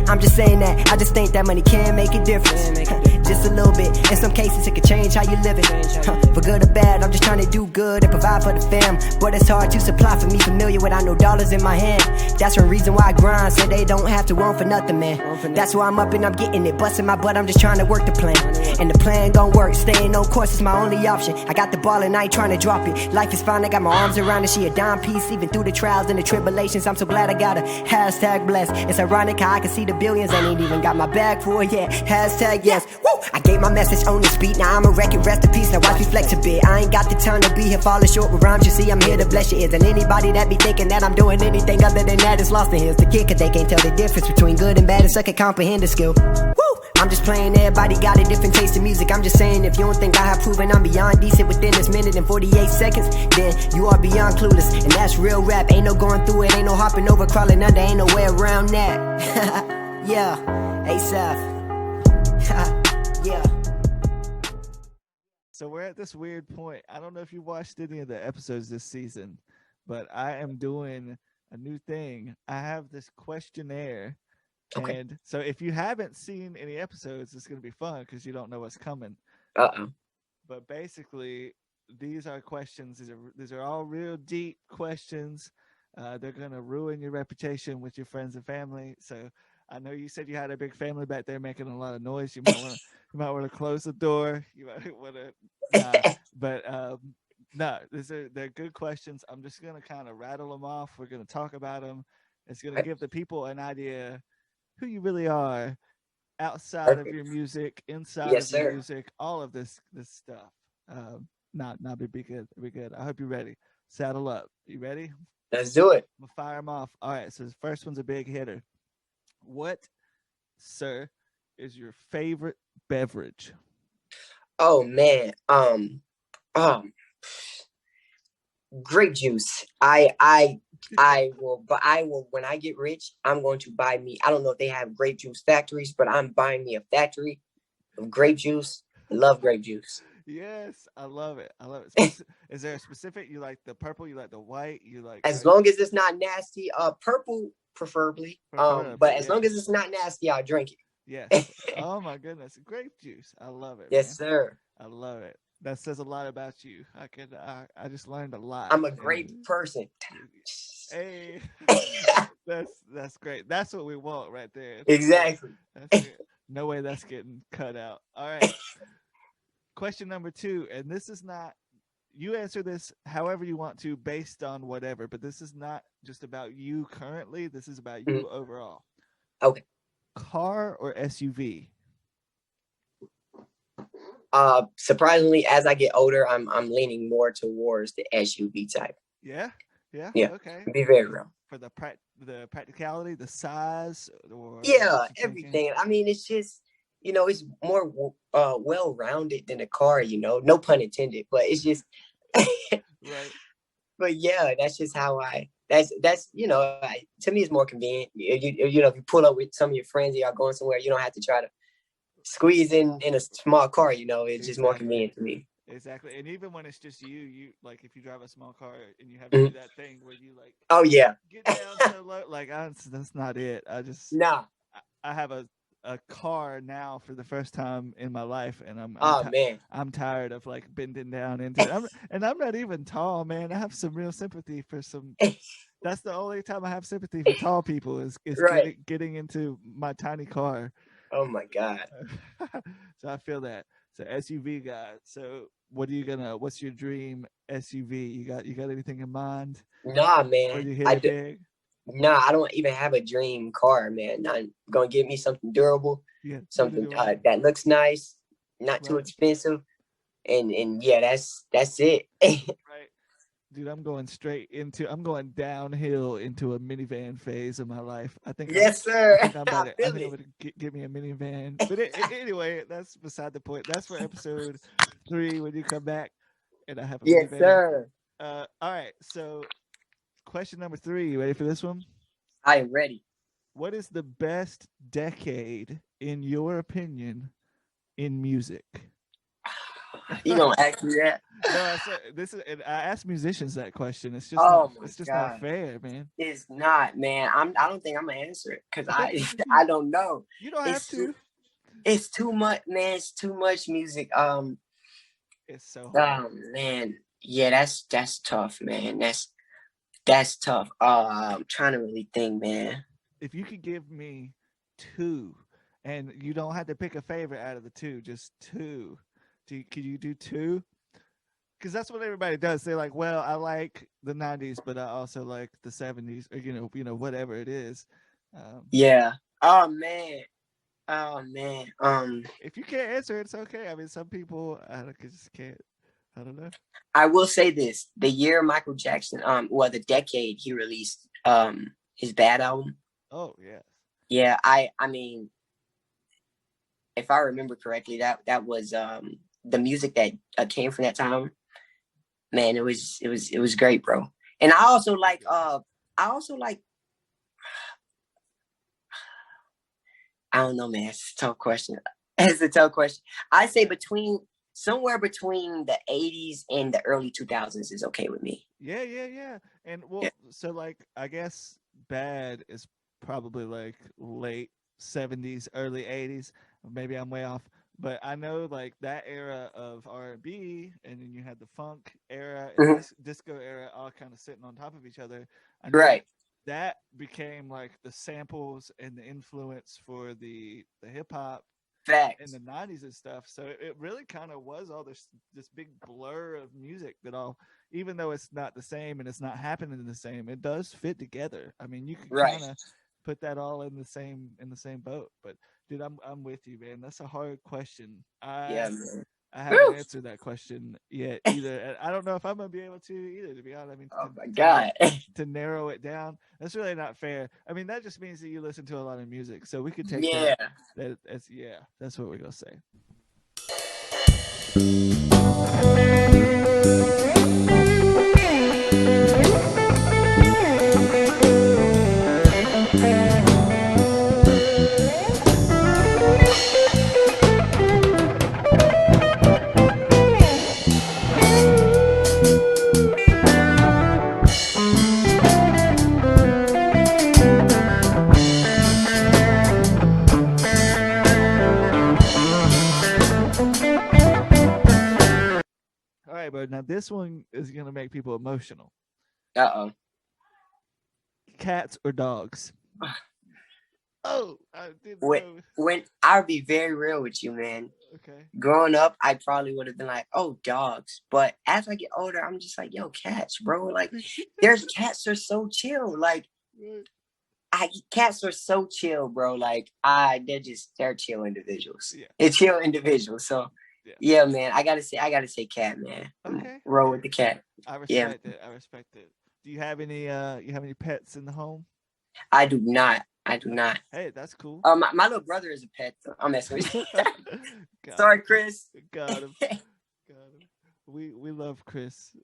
[SPEAKER 3] I'm just saying that, I just think that money can make a difference. Just a little bit, in some cases it can change how you living. For good or bad, I'm just trying to do good and provide for the fam. But it's hard to supply for me familiar without no dollars in my hand. That's one reason why I grind, so they don't have to want for nothing, man. That's why I'm up and I'm getting it, busting my butt, I'm just trying to work the plan. And the plan gon' work, staying on course is my only option. I got the ball and I ain't trying to drop it. Life is fine, I got my arms around it, she a dime piece. Even through the trials and the tribulations, I'm so glad I got her. Hashtag blessed. It's ironic how I can see the billions, I ain't even got my bag for it yet. Hashtag yes. Woo! I gave my message on this beat, now I'm a record, rest in peace, now watch me flex a bit. I ain't got the time to be here falling short with rhymes, you see I'm here to bless your ears. And anybody that be thinking that I'm doing anything other than that is lost in here's the kid, cause they can't tell the difference between good and bad and suck at comprehend the skill. Woo! I'm just playing, everybody got a different taste in music. I'm just saying, if you don't think I have proven I'm beyond decent within this minute and 48 seconds, then you are beyond clueless. And that's real rap, ain't no going through it, ain't no hopping over, crawling under, ain't no way around that. Yeah, A'saph. Yeah.
[SPEAKER 1] So we're at this weird point. I don't know if you watched any of the episodes this season, but I am doing a new thing. I have this questionnaire.
[SPEAKER 2] Okay.
[SPEAKER 1] And so if you haven't seen any episodes, it's going to be fun because you don't know what's coming.
[SPEAKER 2] Uh-oh.
[SPEAKER 1] But basically, these are questions. These are all real deep questions. They're going to ruin your reputation with your friends and family. So I know you said you had a big family back there making a lot of noise. You might want to close the door. You might want to, but no, they're good questions. I'm just going to kind of rattle them off. We're going to talk about them. It's going to give the people an idea who you really are outside of your music, inside of your music, all of this stuff. Not be good. Be good. I hope you're ready. Saddle up. You ready?
[SPEAKER 2] Let's do it.
[SPEAKER 1] I'm gonna fire them off. All right. So the first one's a big hitter. What, sir, is your favorite beverage?
[SPEAKER 2] Oh man. Grape juice. I will when I get rich, I'm going to buy me. I don't know if they have grape juice factories, but I'm buying me a factory of grape juice. I love grape juice.
[SPEAKER 1] Yes, I love it. I love it. Is there a specific? You like the purple? You like the white? You like
[SPEAKER 2] as long as it's not nasty. Purple preferably. But as long as it's not nasty, I'll drink it.
[SPEAKER 1] Yes. Oh my goodness, grape juice. I love it.
[SPEAKER 2] Yes,
[SPEAKER 1] man.
[SPEAKER 2] sir.
[SPEAKER 1] I love it. That says a lot about you. I just learned a lot.
[SPEAKER 2] I'm a great person.
[SPEAKER 1] Hey, that's great. That's what we want right there.
[SPEAKER 2] Exactly.
[SPEAKER 1] No way that's getting cut out. All right. Question number 2, and this is not. You answer this however you want to, based on whatever. But this is not just about you currently. This is about you overall.
[SPEAKER 2] Okay.
[SPEAKER 1] Car or SUV?
[SPEAKER 2] Surprisingly, as I get older, I'm leaning more towards the SUV type.
[SPEAKER 1] Yeah. Okay.
[SPEAKER 2] Be very real.
[SPEAKER 1] For the practicality, the size, or
[SPEAKER 2] everything. I mean, it's just it's more well-rounded than a car. No pun intended, but it's just
[SPEAKER 1] right.
[SPEAKER 2] But yeah, that's just how That's to me it's more convenient. If you pull up with some of your friends, y'all going somewhere, you don't have to try to squeeze in a small car. It's just more convenient to me.
[SPEAKER 1] Exactly. And even when it's just you like if you drive a small car and you have to do that thing where you like get down so low, like that's not it. I have a car now for the first time in my life, and I'm tired of like bending down into it. I'm not even tall, man. I have some real sympathy for some. That's the only time I have sympathy for tall people is getting into my tiny car.
[SPEAKER 2] Oh my God.
[SPEAKER 1] So I feel that. So SUV guy. So what's your dream SUV? You got anything in mind?
[SPEAKER 2] Nah, man. I don't even have a dream car, man. I'm gonna give me something durable, something that looks nice, not too expensive, and yeah, that's it.
[SPEAKER 1] Right, dude. I'm going downhill into a minivan phase of my life. I think.
[SPEAKER 2] Yes, sir.
[SPEAKER 1] I think I'm gonna get me a minivan. But anyway, that's beside the point. That's for episode 3 when you come back, and I have a minivan.
[SPEAKER 2] Yes, sir.
[SPEAKER 1] All right, so. Question number 3. You ready for this one?
[SPEAKER 2] I am ready.
[SPEAKER 1] What is the best decade, in your opinion, in music?
[SPEAKER 2] You don't ask me that.
[SPEAKER 1] No, I ask musicians that question. It's just not fair, man.
[SPEAKER 2] It's not, man. I don't think I'm gonna answer it because I don't know.
[SPEAKER 1] You don't have to.
[SPEAKER 2] It's too much, man. It's too much music.
[SPEAKER 1] It's so hard.
[SPEAKER 2] Man. Yeah, that's tough, man. That's tough. I'm trying to really think, man.
[SPEAKER 1] If you could give me 2, and you don't have to pick a favorite out of the 2, just 2. Could you do 2? Because that's what everybody does. They're like, well, I like the 90s, but I also like the 70s, or whatever it is.
[SPEAKER 2] Yeah. Oh man. Oh man.
[SPEAKER 1] If you can't answer, it's okay. I mean, some people just can't. I don't know.
[SPEAKER 2] I will say this: the year Michael Jackson, well, the decade he released his Bad album.
[SPEAKER 1] Oh yeah.
[SPEAKER 2] Yeah, I mean, if I remember correctly, that was the music that came from that time. Man, it was great, bro. And I also like I don't know, man. It's a tough question. It's a tough question. I say somewhere between the 80s and the early 2000s is okay with me.
[SPEAKER 1] Yeah. And well,
[SPEAKER 2] Yeah.
[SPEAKER 1] so like I guess Bad is probably like late 70s, early 80s. Maybe I'm way off, but I know like that era of R&B, and then you had the funk era and
[SPEAKER 2] Mhm.
[SPEAKER 1] disco era all kind of sitting on top of each other. I know
[SPEAKER 2] Right.
[SPEAKER 1] that became like the samples and the influence for the hip hop in
[SPEAKER 2] Facts.
[SPEAKER 1] the 90s and stuff. So it really kind of was all this big blur of music that all, even though it's not the same and it's not happening the same, it does fit together. I mean, you can
[SPEAKER 2] Right.
[SPEAKER 1] kind of put that all in the same boat. But dude, I'm with you, man. That's a hard question.
[SPEAKER 2] Yeah, man.
[SPEAKER 1] I haven't
[SPEAKER 2] Woo!
[SPEAKER 1] answered that question yet either. And I don't know if I'm gonna be able to either, to be honest. I mean,
[SPEAKER 2] Oh my God.
[SPEAKER 1] to narrow it down, that's really not fair. I mean, that just means that you listen to a lot of music, so we could take
[SPEAKER 2] Yeah.
[SPEAKER 1] that's yeah, that's what we're gonna say. All right, but now this one is gonna make people emotional.
[SPEAKER 2] Uh-oh.
[SPEAKER 1] Cats or dogs? Oh, I didn't
[SPEAKER 2] When
[SPEAKER 1] know.
[SPEAKER 2] when I'll be very real with you, man.
[SPEAKER 1] Okay.
[SPEAKER 2] Growing up, I probably would have been like, oh, dogs. But as I get older, I'm just like, yo, cats, bro. Like, there's cats are so chill. Like, cats are so chill, bro. Like, they're chill individuals.
[SPEAKER 1] Yeah.
[SPEAKER 2] They're chill individuals. So,
[SPEAKER 1] Yeah.
[SPEAKER 2] yeah, man. I gotta say, cat, man.
[SPEAKER 1] Okay.
[SPEAKER 2] Roll with the cat.
[SPEAKER 1] I
[SPEAKER 2] Yeah.
[SPEAKER 1] respect it. I respect it. Do you have any pets in the home?
[SPEAKER 2] I do not. I do not.
[SPEAKER 1] Hey, that's cool.
[SPEAKER 2] My little brother is a pet. I'm messing with you.
[SPEAKER 1] Got
[SPEAKER 2] Sorry,
[SPEAKER 1] him.
[SPEAKER 2] Chris.
[SPEAKER 1] Got him. Got him. We love Chris.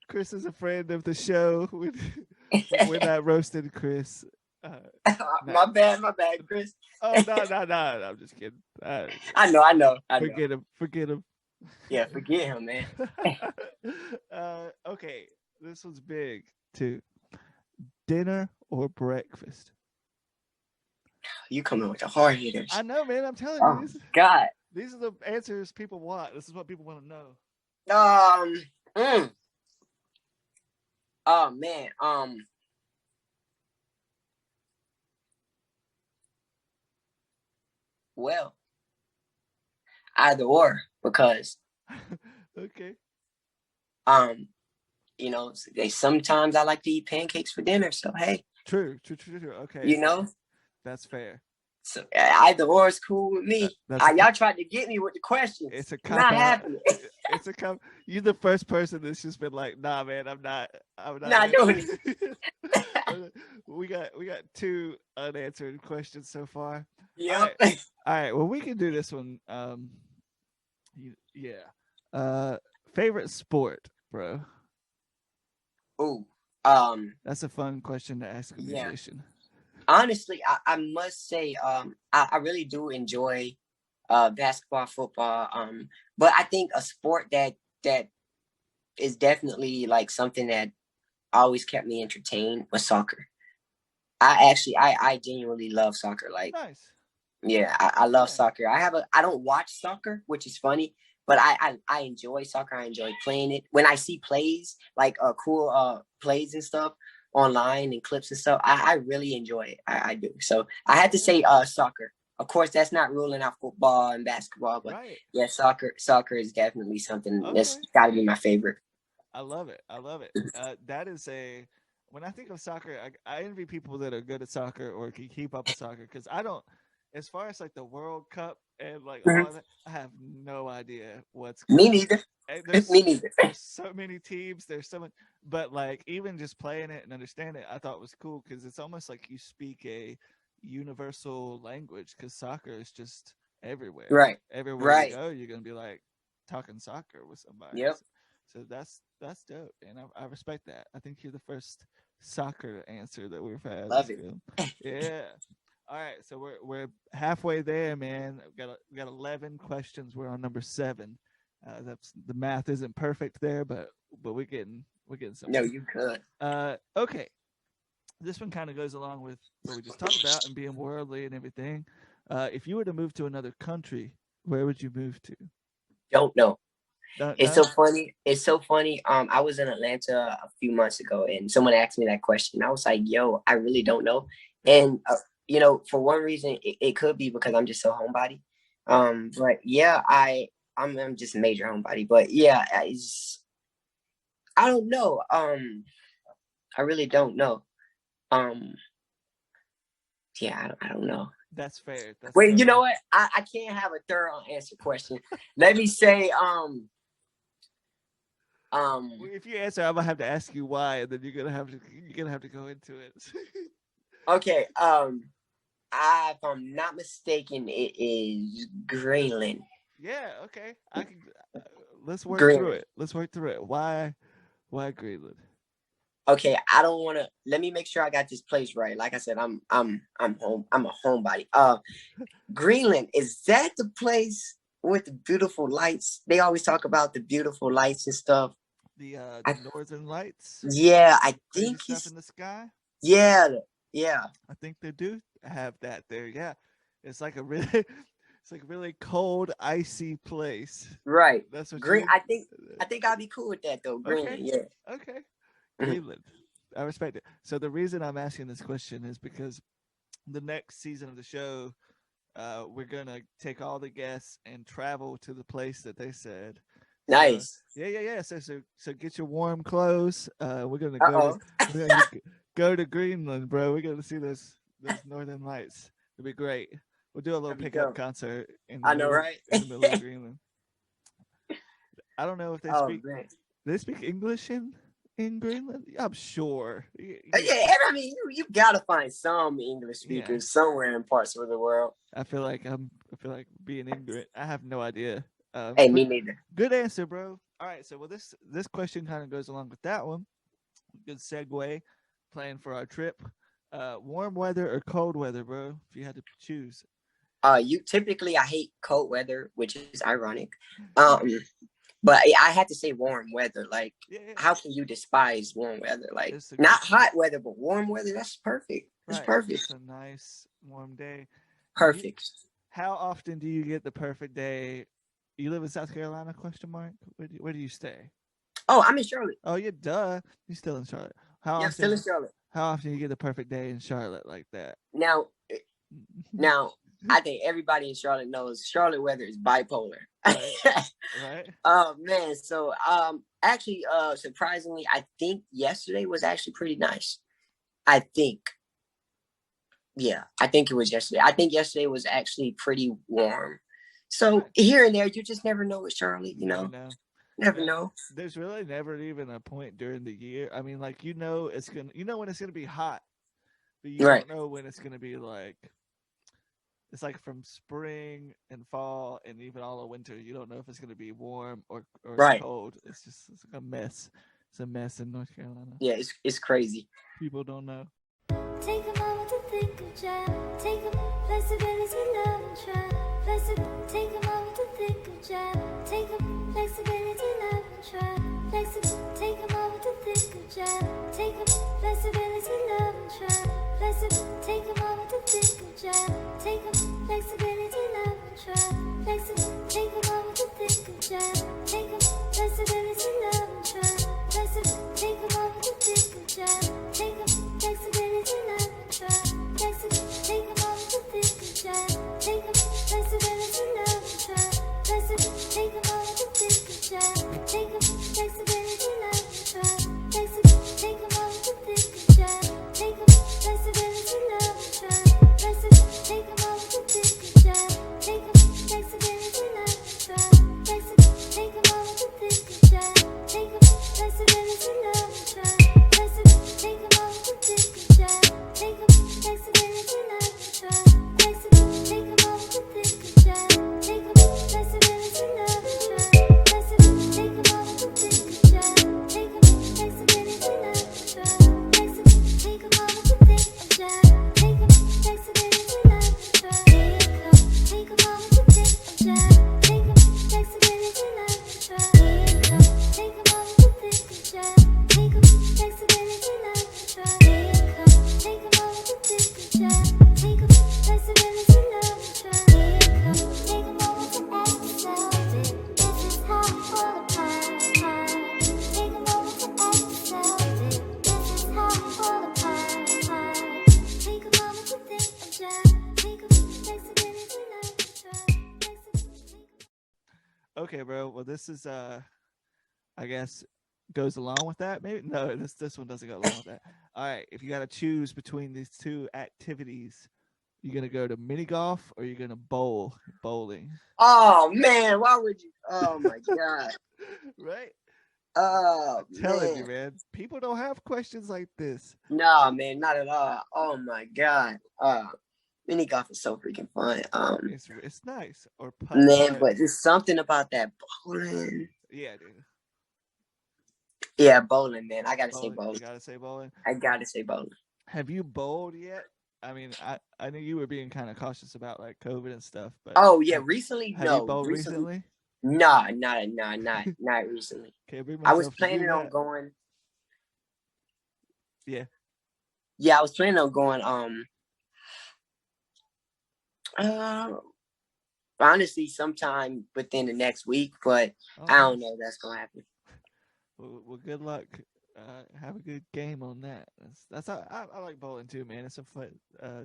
[SPEAKER 1] Chris is a friend of the show. We're not roasting Chris.
[SPEAKER 2] My bad, Chris.
[SPEAKER 1] Oh no! I'm just kidding.
[SPEAKER 2] I know.
[SPEAKER 1] Forget him.
[SPEAKER 2] Yeah, forget him, man.
[SPEAKER 1] Okay, this one's big too. Dinner or breakfast?
[SPEAKER 2] You coming with the hard hitters.
[SPEAKER 1] I know, man. I'm telling
[SPEAKER 2] Oh
[SPEAKER 1] you.
[SPEAKER 2] God.
[SPEAKER 1] These are the answers people want. This is what people want to know.
[SPEAKER 2] Oh man. Well, either or, because
[SPEAKER 1] Okay.
[SPEAKER 2] sometimes I like to eat pancakes for dinner. So hey.
[SPEAKER 1] True. Okay. That's fair.
[SPEAKER 2] So either or is cool with me. Y'all tried to get me with the questions.
[SPEAKER 1] It's a
[SPEAKER 2] not happening.
[SPEAKER 1] It's a cop. You're the first person that's just been like, nah, man, I'm not
[SPEAKER 2] doing
[SPEAKER 1] it. we got 2 unanswered questions so far.
[SPEAKER 2] Yep.
[SPEAKER 1] All right. Well, we can do this one. Favorite sport, bro?
[SPEAKER 2] Ooh.
[SPEAKER 1] That's a fun question to ask a musician.
[SPEAKER 2] Honestly, I must say, I really do enjoy basketball, football. But I think a sport that is definitely like something that always kept me entertained was soccer. I genuinely love soccer. Like,
[SPEAKER 1] nice.
[SPEAKER 2] Yeah, I love soccer. I don't watch soccer, which is funny, but I enjoy soccer. I enjoy playing it. When I see plays, like cool plays and stuff online and clips and stuff, I really enjoy it. I do. So I had to say soccer. Of course, that's not ruling out football and basketball, but yeah, soccer is definitely something that's got to be my favorite.
[SPEAKER 1] I love it. That is when I think of soccer, I envy people that are good at soccer or can keep up with soccer, because I don't. as far as like the World Cup and like
[SPEAKER 2] Mhm.
[SPEAKER 1] all that, I have no idea what's
[SPEAKER 2] Me
[SPEAKER 1] going.
[SPEAKER 2] neither.
[SPEAKER 1] There's
[SPEAKER 2] Me neither.
[SPEAKER 1] there's so many teams. There's so much, but like even just playing it and understanding it, I thought was cool because it's almost like you speak a universal language. Because soccer is just everywhere.
[SPEAKER 2] Right.
[SPEAKER 1] Everywhere you
[SPEAKER 2] Right.
[SPEAKER 1] go, you're gonna be like talking soccer with somebody.
[SPEAKER 2] Yep.
[SPEAKER 1] So that's dope, and I respect that. I think you're the first soccer answer that we've had.
[SPEAKER 2] Love
[SPEAKER 1] That's
[SPEAKER 2] it.
[SPEAKER 1] good. Yeah. All right, so we're halfway there, man. We got 11 questions. We're on number 7. That's the math isn't perfect there, but we're getting
[SPEAKER 2] No,
[SPEAKER 1] somewhere.
[SPEAKER 2] you could.
[SPEAKER 1] Okay. This one kind of goes along with what we just talked about and being worldly and everything. If you were to move to another country, where would you move to?
[SPEAKER 2] Don't know.
[SPEAKER 1] Don't
[SPEAKER 2] It's
[SPEAKER 1] know?
[SPEAKER 2] so funny. It's so funny. I was in Atlanta a few months ago, and someone asked me that question. I was like, "Yo, I really don't know." And you know, for one reason, it could be because I'm just so homebody. But yeah, I'm just a major homebody. But yeah, I don't know. I really don't know. Yeah, I don't know.
[SPEAKER 1] That's fair. That's
[SPEAKER 2] Wait, you
[SPEAKER 1] totally-
[SPEAKER 2] know what? I can't have a thorough answer question. Let me say,
[SPEAKER 1] Well, if you answer, I'm gonna have to ask you why, and then you're gonna have to go into it.
[SPEAKER 2] okay, if I'm not mistaken, it is Greenland.
[SPEAKER 1] Yeah. Okay. I can. Let's work
[SPEAKER 2] Greenland.
[SPEAKER 1] through it. Let's work through it. Why Greenland?
[SPEAKER 2] Okay, I don't want to. Let me make sure I got this place right. Like I said, I'm home. I'm a homebody. Greenland, is that the place with the beautiful lights? They always talk about the beautiful lights and stuff.
[SPEAKER 1] The Northern Lights.
[SPEAKER 2] Yeah, I
[SPEAKER 1] Crazy
[SPEAKER 2] think
[SPEAKER 1] stuff
[SPEAKER 2] it's
[SPEAKER 1] in the sky.
[SPEAKER 2] yeah.
[SPEAKER 1] I think they do have that there. Yeah, it's like a really, it's like a really cold, icy place.
[SPEAKER 2] Right.
[SPEAKER 1] That's what
[SPEAKER 2] Green.
[SPEAKER 1] you.
[SPEAKER 2] I think I'll be cool with that though. Greenland. Yeah.
[SPEAKER 1] Okay.
[SPEAKER 2] Mhm.
[SPEAKER 1] Greenland. I respect it. So the reason I'm asking this question is because the next season of the show, we're gonna take all the guests and travel to the place that they said.
[SPEAKER 2] Nice.
[SPEAKER 1] Yeah. So get your warm clothes. We're gonna
[SPEAKER 2] Uh-oh.
[SPEAKER 1] go to Greenland, bro. We're gonna see those Northern Lights. It'll be great. We'll do a little
[SPEAKER 2] That'd be
[SPEAKER 1] pickup
[SPEAKER 2] dope.
[SPEAKER 1] concert in
[SPEAKER 2] I know, right?
[SPEAKER 1] in the middle of Greenland. I don't know if they
[SPEAKER 2] Oh
[SPEAKER 1] speak.
[SPEAKER 2] man.
[SPEAKER 1] Do they speak English in Greenland? I'm sure.
[SPEAKER 2] Yeah, I mean, you gotta find some English speakers
[SPEAKER 1] Yeah.
[SPEAKER 2] somewhere in parts of the world.
[SPEAKER 1] I feel like being ignorant. I have no idea.
[SPEAKER 2] Hey,
[SPEAKER 1] But
[SPEAKER 2] me neither.
[SPEAKER 1] good answer, bro. All right, so well, this question kind of goes along with that one. Good segue. Plan for our trip. Warm weather or cold weather, bro? If you had to choose.
[SPEAKER 2] You typically I hate cold weather, which is ironic. But I had to say warm weather. Like,
[SPEAKER 1] Yeah.
[SPEAKER 2] how can you despise warm weather? Like,
[SPEAKER 1] It's a
[SPEAKER 2] not
[SPEAKER 1] good-
[SPEAKER 2] hot weather, but warm weather. That's perfect. That's
[SPEAKER 1] Right.
[SPEAKER 2] perfect.
[SPEAKER 1] It's a nice warm day.
[SPEAKER 2] Perfect.
[SPEAKER 1] How often do you get the perfect day? You live in South Carolina? Question mark. Where do you stay?
[SPEAKER 2] Oh, I'm in Charlotte.
[SPEAKER 1] Oh, yeah, duh. You're still in Charlotte. How
[SPEAKER 2] Yeah, I'm still in Charlotte.
[SPEAKER 1] How often you get the perfect day in Charlotte like that?
[SPEAKER 2] Now, I think everybody in Charlotte knows Charlotte weather is bipolar.
[SPEAKER 1] Right?
[SPEAKER 2] Oh man, so actually surprisingly, I think yesterday was actually pretty nice. I think. Yeah, I think it was yesterday. I think yesterday was actually pretty warm. So here and there, you just never know with Charlotte, you know. Never know.
[SPEAKER 1] There's really never even a point during the year. I mean, like when it's gonna be hot, but you
[SPEAKER 2] Right.
[SPEAKER 1] don't know when it's gonna be like. It's like from spring and fall and even all of winter. You don't know if it's gonna be warm or
[SPEAKER 2] Right.
[SPEAKER 1] cold. It's like a mess. It's a mess in North Carolina.
[SPEAKER 2] Yeah, it's crazy.
[SPEAKER 1] People don't know.
[SPEAKER 5] Take a moment to think of Jack. Take a flexibility, love and try. Take a moment to think of Jack. Take a flexibility, love and try. Take a moment to think of Jack. Take a flexibility, love and try. Take a moment to think of Jack. Take a flexibility, love and try. Take a moment to think of Jack. Take a flexibility, love and try. Take a moment to think of Jack. Take a flexibility, love and try. Take a moment to think of Jack. Take a flexibility, love and try. Take a moment to think of Jack. Take a flexibility, love and try. Take a moment to
[SPEAKER 1] Okay, bro. Well, this is I guess goes along with that. Maybe no. This one doesn't go along with that. All right. If you got to choose between these two activities, you gonna go to mini golf or you gonna bowling?
[SPEAKER 2] Oh man, why would you? Oh my god.
[SPEAKER 1] Right.
[SPEAKER 2] Oh
[SPEAKER 1] I'm telling you,
[SPEAKER 2] man.
[SPEAKER 1] man. People don't have questions like this.
[SPEAKER 2] No, man, not at all. Oh my god. Mini golf is so freaking fun.
[SPEAKER 1] It's nice. Or putt
[SPEAKER 2] Man,
[SPEAKER 1] putt.
[SPEAKER 2] but there's something about that bowling.
[SPEAKER 1] Yeah, dude.
[SPEAKER 2] Yeah, bowling, man. I gotta say
[SPEAKER 1] Bowling.
[SPEAKER 2] bowling.
[SPEAKER 1] You gotta say bowling.
[SPEAKER 2] I gotta say bowling.
[SPEAKER 1] Have you bowled yet? I mean, I knew you were being kind of cautious about like COVID and stuff, but
[SPEAKER 2] Oh yeah, recently
[SPEAKER 1] have
[SPEAKER 2] no.
[SPEAKER 1] you bowled recently?
[SPEAKER 2] Nah, not recently.
[SPEAKER 1] Can't bring
[SPEAKER 2] I was
[SPEAKER 1] myself to do
[SPEAKER 2] planning on
[SPEAKER 1] that.
[SPEAKER 2] going.
[SPEAKER 1] Yeah.
[SPEAKER 2] Yeah, I was planning on going. Honestly, sometime within the next week, but
[SPEAKER 1] Oh,
[SPEAKER 2] I don't
[SPEAKER 1] nice.
[SPEAKER 2] know if that's gonna happen.
[SPEAKER 1] Well, good luck. Have a good game on that. That's I like bowling too, man. It's a fun.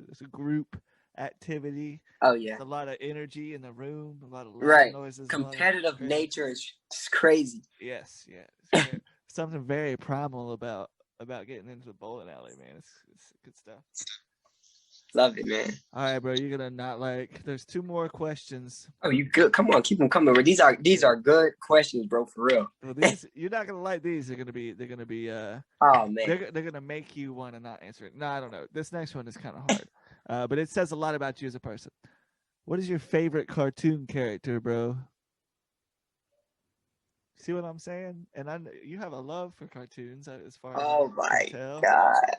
[SPEAKER 1] It's a group activity.
[SPEAKER 2] Oh yeah,
[SPEAKER 1] There's a lot of energy in the room. A lot of loud
[SPEAKER 2] right.
[SPEAKER 1] noises.
[SPEAKER 2] Competitive
[SPEAKER 1] crazy.
[SPEAKER 2] nature is just crazy.
[SPEAKER 1] Yes, yeah. It's something very primal about getting into the bowling alley, man. It's good stuff.
[SPEAKER 2] Love it, man.
[SPEAKER 1] All right, bro. You're gonna not like. There's 2 more questions.
[SPEAKER 2] Oh, you good? Come on, keep them coming. Bro. These are good questions, bro. For real.
[SPEAKER 1] Well, these you're not gonna like these. They're gonna be.
[SPEAKER 2] Oh man.
[SPEAKER 1] They're gonna make you want to not answer it. No, I don't know. This next one is kind of hard, but it says a lot about you as a person. What is your favorite cartoon character, bro? See what I'm saying? And you have a love for cartoons, as far as
[SPEAKER 2] Oh
[SPEAKER 1] I
[SPEAKER 2] my
[SPEAKER 1] can tell.
[SPEAKER 2] god.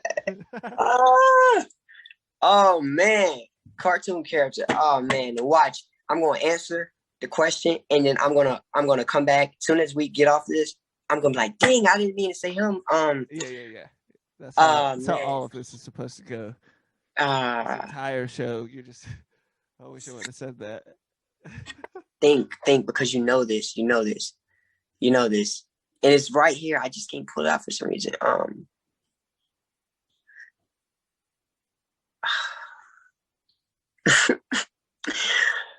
[SPEAKER 2] Oh man, cartoon character. Oh man, watch. I'm gonna answer the question, and then I'm gonna come back as soon as we get off this. I'm gonna be like, dang, I didn't mean to say him.
[SPEAKER 1] Yeah. That's how all of this is supposed to go. This entire show. You just. I wish I would have said that.
[SPEAKER 2] think because you know this, and it's right here. I just can't pull it out for some reason.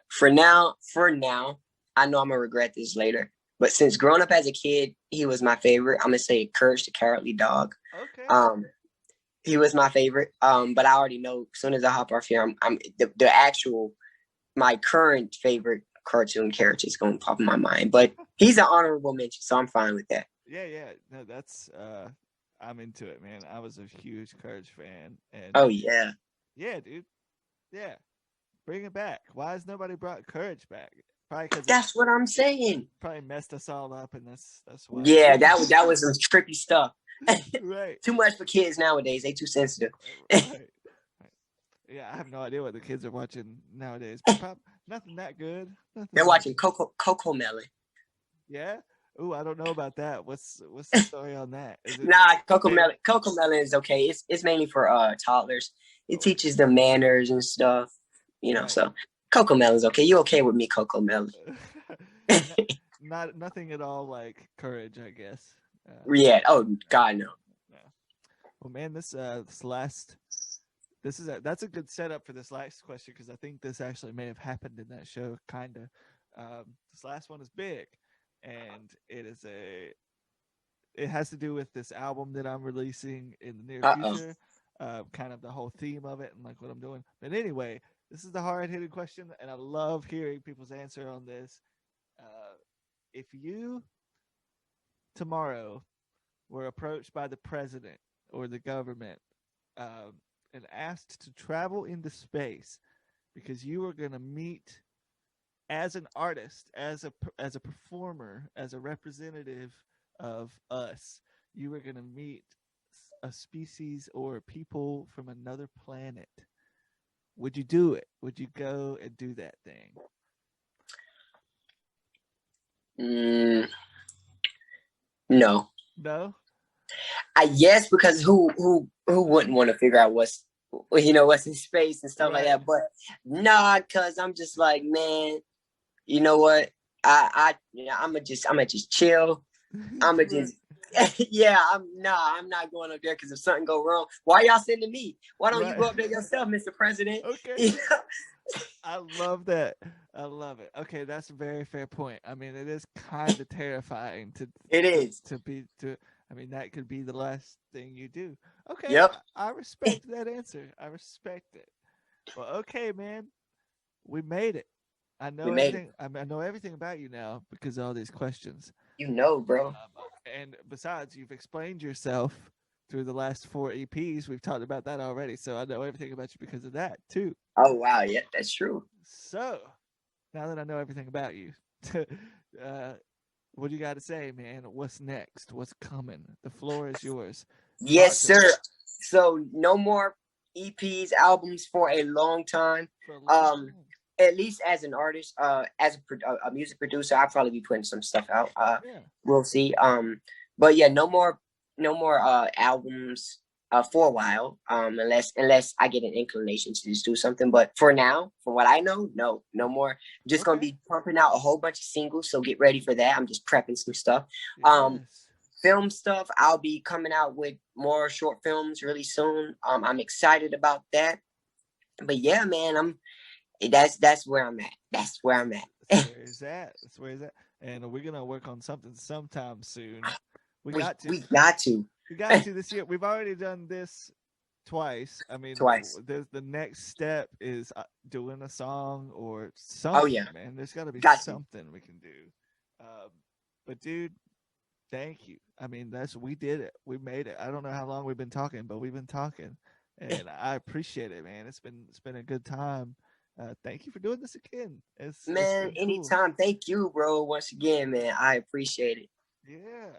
[SPEAKER 2] For now, I know I'm gonna regret this later. But since growing up as a kid, he was my favorite. I'm gonna say Courage the Cowardly Dog.
[SPEAKER 1] Okay.
[SPEAKER 2] He was my favorite. But I already know as soon as I hop off here, I'm the actual my current favorite cartoon character is going to pop in my mind. But he's an honorable mention, so I'm fine with that.
[SPEAKER 1] Yeah. No, that's I'm into it, man. I was a huge Courage fan. And
[SPEAKER 2] oh yeah.
[SPEAKER 1] Yeah, dude. Yeah. Bring it back. Why has nobody brought Courage back? Probably because
[SPEAKER 2] that's what I'm saying.
[SPEAKER 1] Probably messed us all up, and that's why.
[SPEAKER 2] Yeah, that was some trippy stuff.
[SPEAKER 1] Right.
[SPEAKER 2] Too much for kids nowadays. They too sensitive.
[SPEAKER 1] Right. Yeah, I have no idea what the kids are watching nowadays. But nothing that good.
[SPEAKER 2] They're watching Coco Melon.
[SPEAKER 1] Yeah. Ooh, I don't know about that. What's the story on that?
[SPEAKER 2] Nah, Coco Melon is okay. It's mainly for toddlers. It teaches them manners and stuff. Right. So Coco Melon's okay. You okay with me, Coco Melon?
[SPEAKER 1] Nothing at all like Courage, I guess.
[SPEAKER 2] Yeah. Oh God, no.
[SPEAKER 1] Well, man, that's a good setup for this last question, because I think this actually may have happened in that show, kinda. This last one is big, and it has to do with this album that I'm releasing in the near future. Kind of the whole theme of it and like what I'm doing. But anyway, this is the hard-hitting question, and I love hearing people's answer on this. If you tomorrow were approached by the president or the government and asked to travel into space because you were going to meet as an artist, as a performer, as a representative of us, you were going to meet a species or people from another planet, would you do it? Would you go and do that thing?
[SPEAKER 2] No.
[SPEAKER 1] No?
[SPEAKER 2] Yes, because who wouldn't want to figure out what's in space and stuff like that. But nah, cause I'm just like, man, you know what? I'm just chill. I'm just I'm not going up there because if something go wrong, why y'all sending me? Why don't you go up there yourself, Mr. President?
[SPEAKER 1] Okay. I love that. I love it. Okay, that's a very fair point. I mean, it is kind of terrifying
[SPEAKER 2] It is.
[SPEAKER 1] to be to. I mean, that could be the last thing you do. Okay,
[SPEAKER 2] Yep.
[SPEAKER 1] I respect that answer. I respect it. Well, okay, man, we made it. I
[SPEAKER 2] We
[SPEAKER 1] know
[SPEAKER 2] made it.
[SPEAKER 1] everything. I know everything about you now because of all these questions.
[SPEAKER 2] You know, bro.
[SPEAKER 1] And besides, you've explained yourself through the last 4 EPs. We've talked about that already, so I know everything about you because of that too.
[SPEAKER 2] Oh wow, yeah, that's true.
[SPEAKER 1] So now that I know everything about you, uh, what do you got to say, man? What's next? What's coming? The floor is yours.
[SPEAKER 2] Yes, sir. So no more EPs, albums for a long time. At least as an artist, as a music producer, I'll probably be putting some stuff out.
[SPEAKER 1] Yeah.
[SPEAKER 2] We'll see. But yeah, no more albums for a while. Unless I get an inclination to just do something. But for now, from what I know, no more. I'm just gonna be pumping out a whole bunch of singles, so get ready for that. I'm just prepping some stuff.
[SPEAKER 1] Yes.
[SPEAKER 2] Film stuff, I'll be coming out with more short films really soon. I'm excited about that. But yeah, man, that's where I'm at. That's where I'm at.
[SPEAKER 1] That's where he's at. That's where he's at. And we're gonna work on something sometime soon. We got to.
[SPEAKER 2] We got to.
[SPEAKER 1] We got to this year. We've already done this twice. I mean,
[SPEAKER 2] Twice.
[SPEAKER 1] The next step is doing a song or something.
[SPEAKER 2] Oh, yeah.
[SPEAKER 1] Man. There's got to be something we can do. But dude, thank you. I mean, we did it. We made it. I don't know how long we've been talking, but we've been talking, and I appreciate it, man. It's been a good time. Thank you for doing this again. It's
[SPEAKER 2] Man,
[SPEAKER 1] cool.
[SPEAKER 2] anytime. Thank you, bro. Once again, man, I appreciate it.
[SPEAKER 1] Yeah.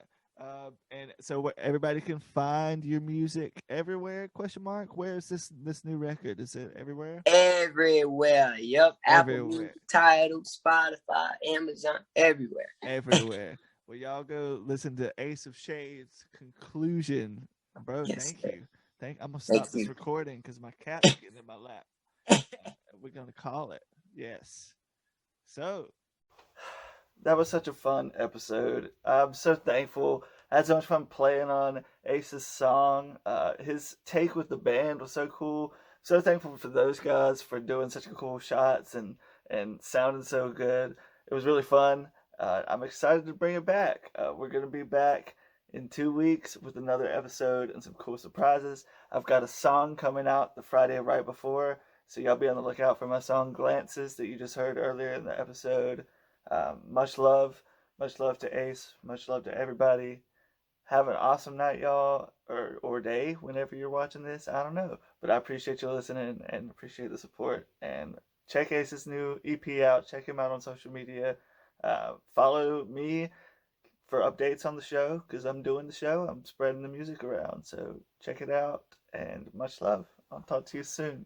[SPEAKER 1] And so everybody can find your music everywhere? Question mark. Where is this new record? Is it everywhere?
[SPEAKER 2] Everywhere. Yep.
[SPEAKER 1] Everywhere.
[SPEAKER 2] Apple Music, Tidal, Spotify, Amazon, everywhere.
[SPEAKER 1] Everywhere. Well, y'all go listen to Ace of Shades Conclusion, bro.
[SPEAKER 2] Yes,
[SPEAKER 1] thank you. I'm gonna stop this recording because my cat's getting in my lap. We're gonna call it. Yes. So that was such a fun episode. I'm so thankful. I had so much fun playing on Ace's song. His take with the band was so cool. So thankful for those guys for doing such cool shots and sounding so good. It was really fun. I'm excited to bring it back. We're going to be back in 2 weeks with another episode and some cool surprises. I've got a song coming out the Friday right before, so y'all be on the lookout for my song Glances that you just heard earlier in the episode. Much love to Ace, much love to everybody. Have an awesome night, y'all, or day whenever you're watching this. I don't know, but I appreciate you listening and appreciate the support. And check Ace's new EP out. Check him out on social media. Follow me for updates on the show because I'm doing the show. I'm spreading the music around, so check it out. And much love. I'll talk to you soon.